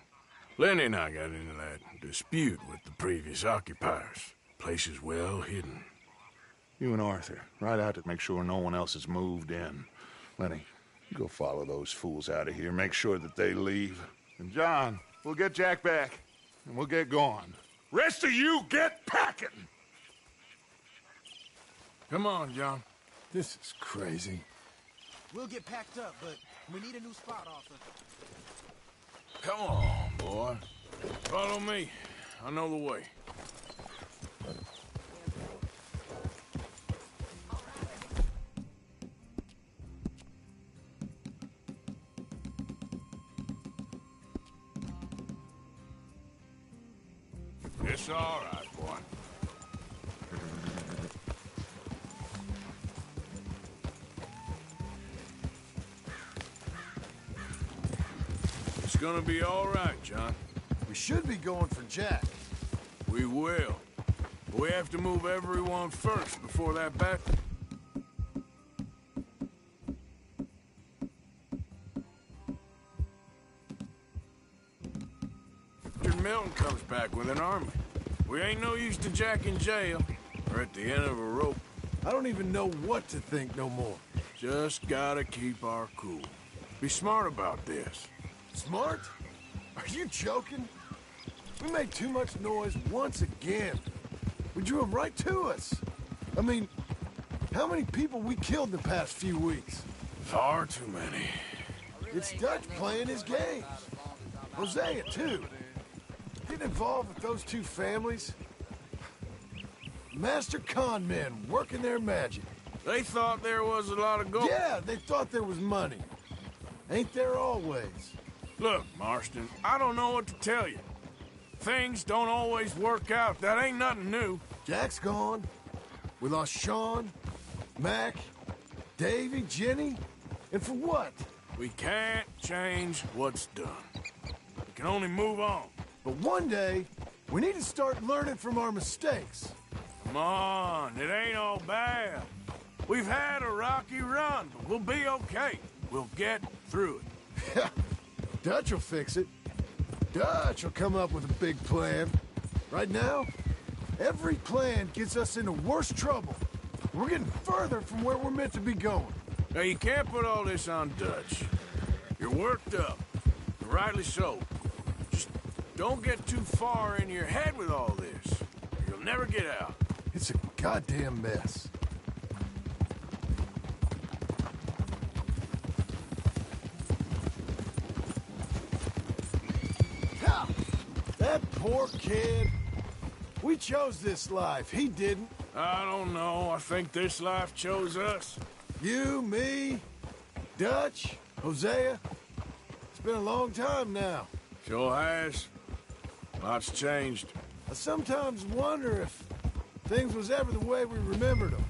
Lenny and I got into that dispute with the previous occupiers. Place is well hidden. You and Arthur, ride out to make sure no one else has moved in. Lenny, you go follow those fools out of here. Make sure that they leave. And John, we'll get Jack back, and we'll get going. Rest of you, get packing! Come on, John. This is crazy. We'll get packed up, but we need a new spot, Arthur. Come on, boy. Follow me. I know the way. It's all right, boy. It's gonna be all right, John. We should be going for Jack. We will. But we have to move everyone first before that bat... Milton comes back with an army. We ain't no use to Jack in jail, or at the end of a rope. I don't even know what to think no more. Just gotta keep our cool. Be smart about this. Smart? Are you joking? We made too much noise once again. We drew them right to us. I mean, how many people we killed in the past few weeks? Far too many. It's Dutch playing his games. Hosea, too. Getting involved with those two families. Master con men working their magic. They thought there was a lot of gold. Yeah, they thought there was money. Ain't there always? Look, Marston, I don't know what to tell you. Things don't always work out. That ain't nothing new. Jack's gone. We lost Sean, Mac, Davy, Jenny. And for what? We can't change what's done. We can only move on. But one day, we need to start learning from our mistakes. Come on, it ain't all bad. We've had a rocky run, but we'll be okay. We'll get through it. Dutch will fix it. Dutch will come up with a big plan. Right now, every plan gets us into worse trouble. We're getting further from where we're meant to be going. Now, you can't put all this on Dutch. You're worked up, and rightly so. Just don't get too far in your head with all this. You'll never get out. It's a goddamn mess. That poor kid. We chose this life. He didn't. I don't know. I think this life chose us. You, me, Dutch, Hosea. It's been a long time now. Sure has. Lots changed. I sometimes wonder if things was ever the way we remembered them.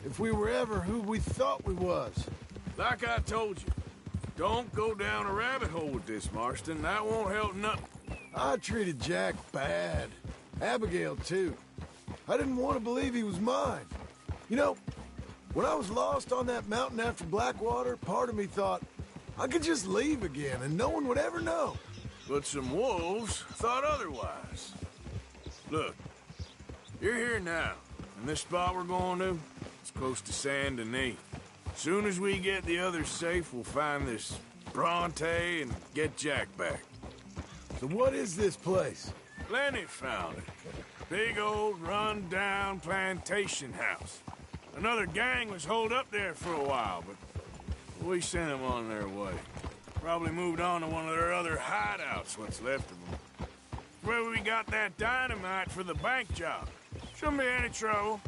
If we were ever who we thought we was. Like I told you, don't go down a rabbit hole with this, Marston. That won't help nothing. I treated Jack bad. Abigail, too. I didn't want to believe he was mine. You know, when I was lost on that mountain after Blackwater, part of me thought I could just leave again and no one would ever know. But some wolves thought otherwise. Look, you're here now, and this spot we're going to, it's close to Saint Denis. As soon as we get the others safe, we'll find this Bronte and get Jack back. So what is this place? Lenny found it. Big old run-down plantation house. Another gang was holed up there for a while, but we sent them on their way. Probably moved on to one of their other hideouts, what's left of them. Where we got that dynamite for the bank job. Shouldn't be any trouble.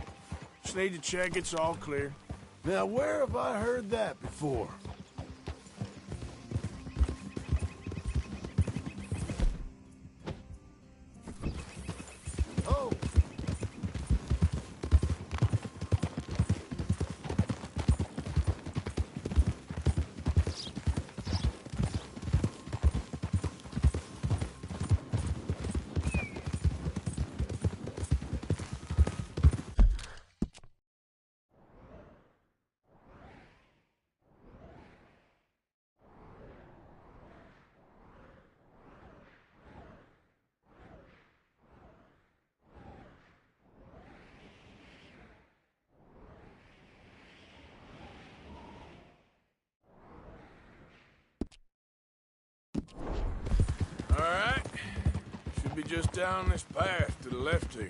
Just need to check it's all clear. Now, where have I heard that before? Oh! All right. Should be just down this path to the left here.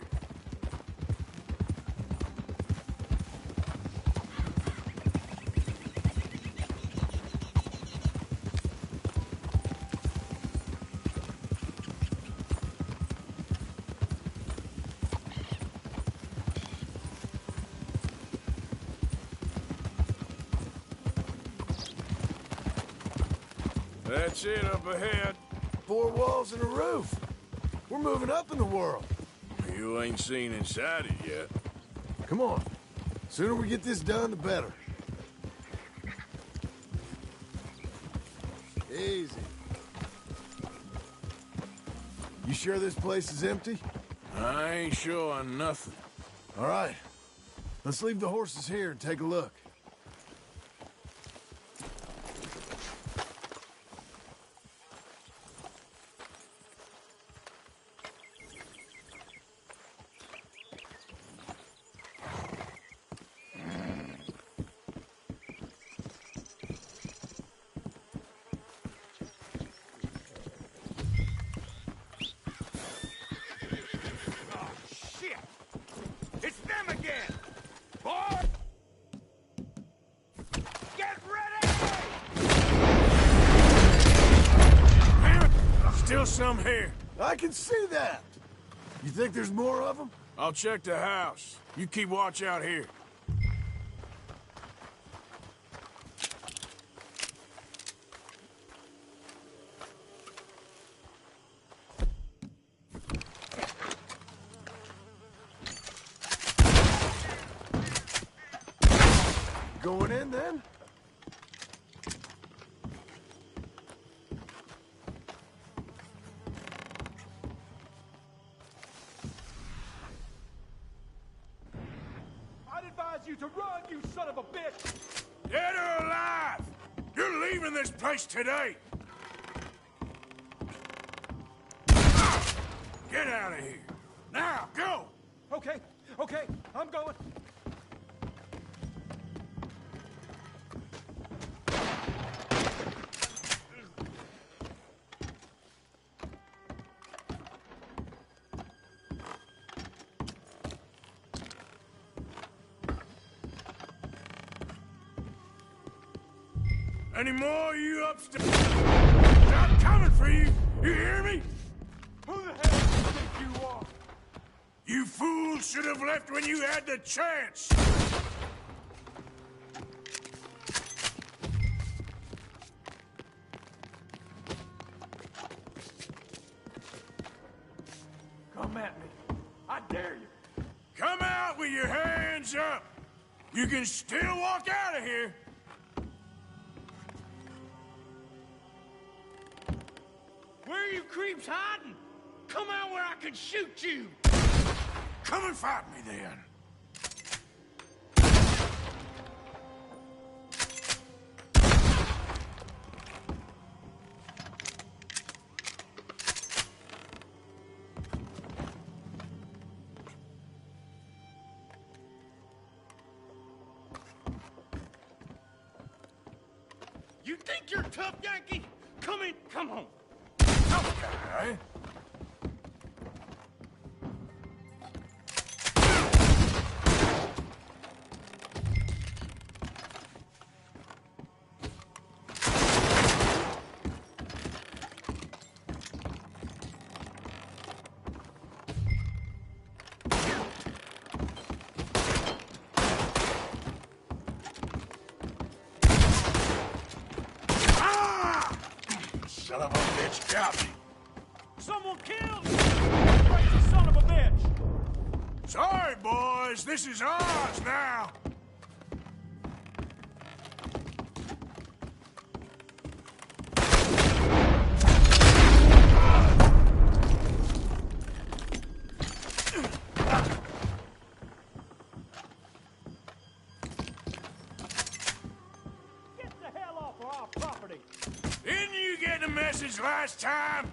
That's it up ahead. 4 walls and a roof. We're moving up in the world. You ain't seen inside it yet. Come on. Sooner we get this done, the better. Easy. You sure this place is empty? I ain't sure on nothing. All right. Let's leave the horses here and take a look. Still some here. I can see that. You think there's more of them? I'll check the house. You keep watch out here. Going in then? You to run, you son of a bitch! Dead or alive! You're leaving this place today! Get out of here! Now, go! Okay, I'm going. Any more, you upstairs? I'm coming for you! You hear me? Who the hell do you think you are? You fools should have left when you had the chance! Come at me. I dare you. Come out with your hands up! You can still walk out of here! Where are you creeps hiding? Come out where I can shoot you! Come and fight me then! You think you're tough, Yankee? Come in, come on. Okay. Son of a bitch got me. Someone killed me! Crazy son of a bitch! Sorry, boys. This is ours now. Get the hell off of our property! Didn't you get the message last time?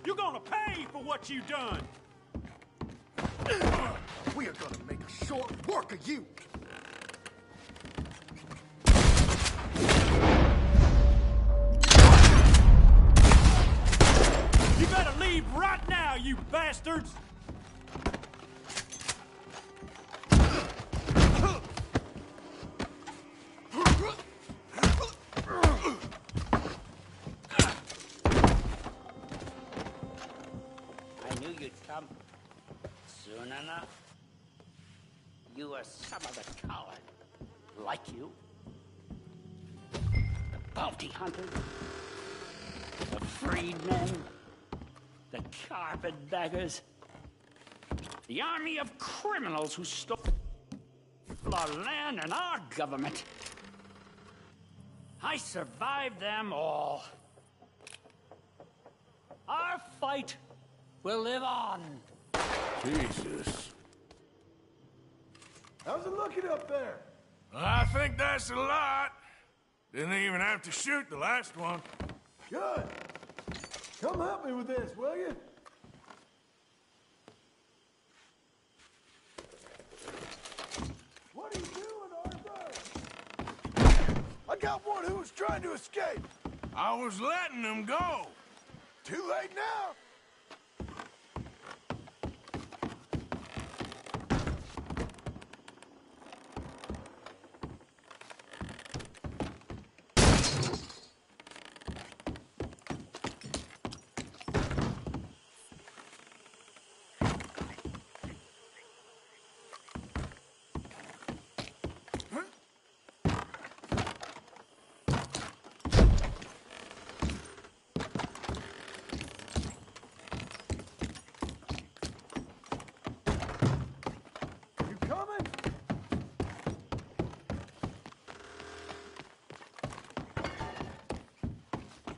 You're gonna pay for what you done! We are gonna make a short work of you! you bastards! I knew you'd come soon enough. You are some of the coward, like you. The bounty hunters, the freedmen, the carpetbaggers, the army of criminals who stole our land and our government. I survived them all. Our fight will live on. Jesus. How's it looking up there? I think that's a lot. Didn't even have to shoot the last one. Good. Come help me with this, will you? What are you doing, Arthur? I got one who was trying to escape. I was letting them go. Too late now.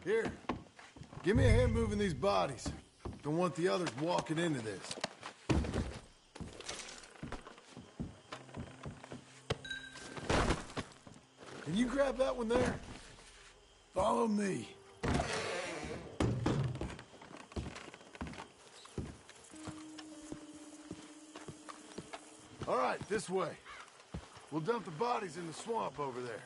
Here, give me a hand moving these bodies. Don't want the others walking into this. Can you grab that one there? Follow me. All right, this way. We'll dump the bodies in the swamp over there.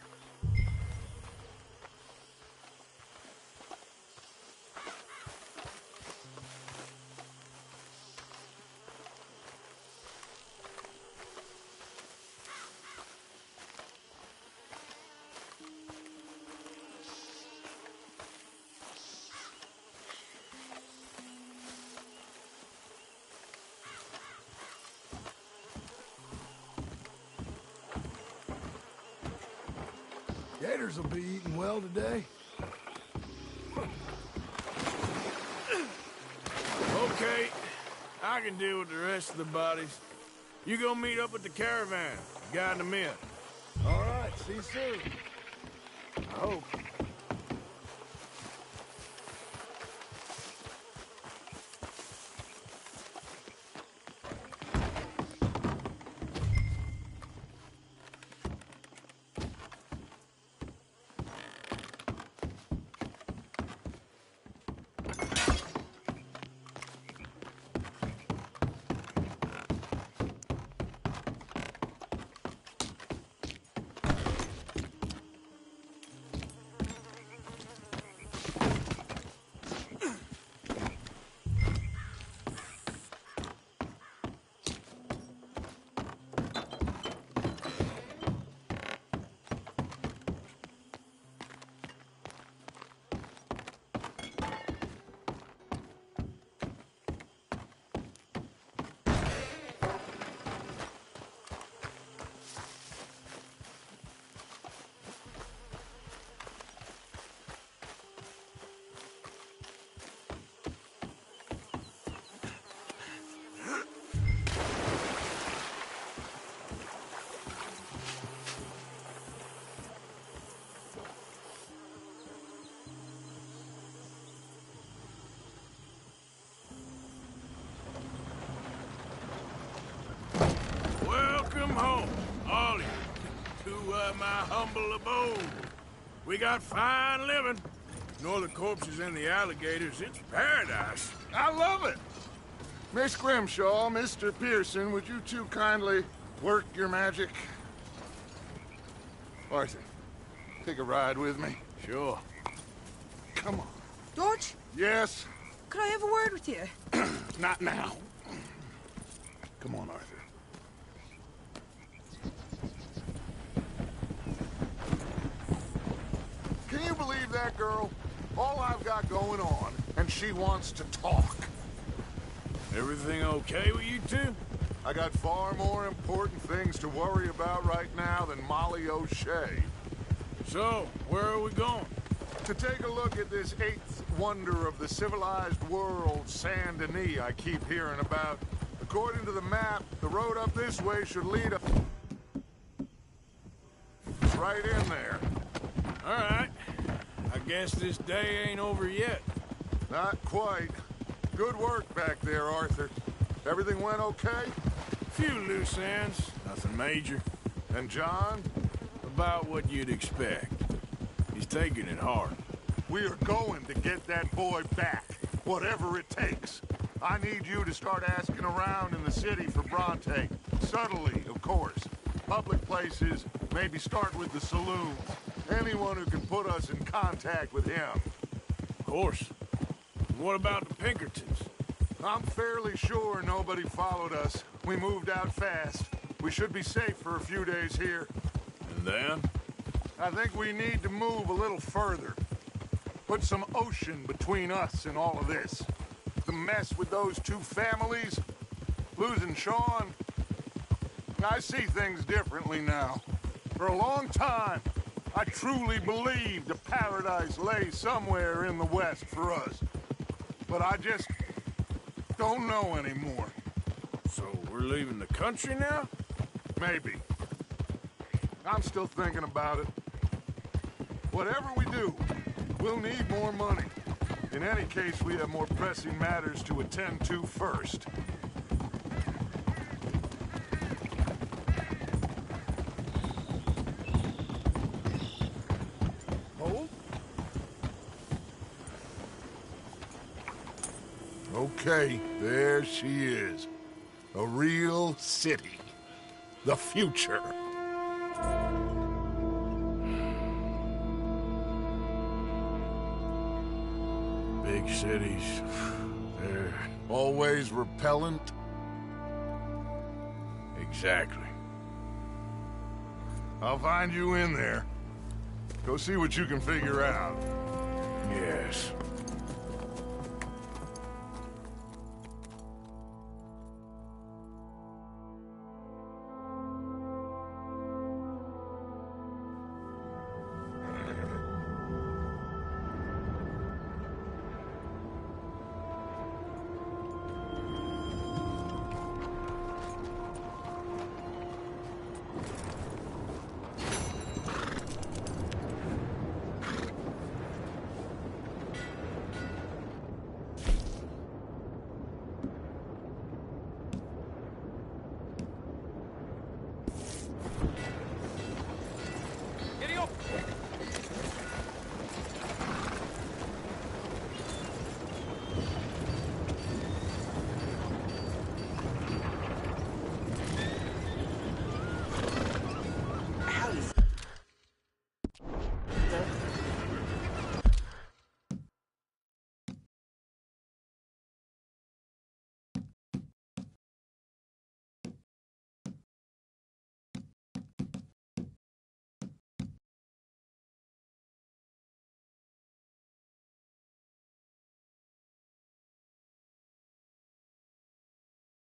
Gators will be eating well today. Okay, I can deal with the rest of the bodies. You go meet up with the caravan, guide them in. All right, see you soon. I hope. Welcome home, all of you, to my humble abode. We got fine living. Ignore the corpses and the alligators. It's paradise. I love it. Miss Grimshaw, Mr. Pearson, would you two kindly work your magic? Arthur, take a ride with me. Sure. Come on. George? Yes? Could I have a word with you? Not now. Come on, Arthur. Can you believe that girl? All I've got going on, and she wants to talk. Everything okay with you two? I got far more important things to worry about right now than Molly O'Shea. So, where are we going? To take a look at this eighth wonder of the civilized world, Saint Denis, I keep hearing about. According to the map, the road up this way should lead up... It's right in there. All right. I guess this day ain't over yet. Not quite. Good work back there, Arthur. Everything went okay? Few loose ends, nothing major. And John? About what you'd expect. He's taking it hard. We are going to get that boy back, whatever it takes. I need you to start asking around in the city for Bronte. Subtly, of course. Public places, maybe start with the saloons. Anyone who can put us in contact with him. Of course. What about the Pinkertons? I'm fairly sure nobody followed us. We moved out fast. We should be safe for a few days here. And then? I think we need to move a little further. Put some ocean between us and all of this. The mess with those two families, losing Sean. I see things differently now. For a long time, I truly believed a paradise lay somewhere in the West for us. But I just don't know anymore. So we're leaving the country now? Maybe. I'm still thinking about it. Whatever we do, we'll need more money. In any case, we have more pressing matters to attend to first. Hold? Okay, there she is. A real city. The future. Big cities. They're always repellent. Exactly. I'll find you in there. Go see what you can figure out. Yes.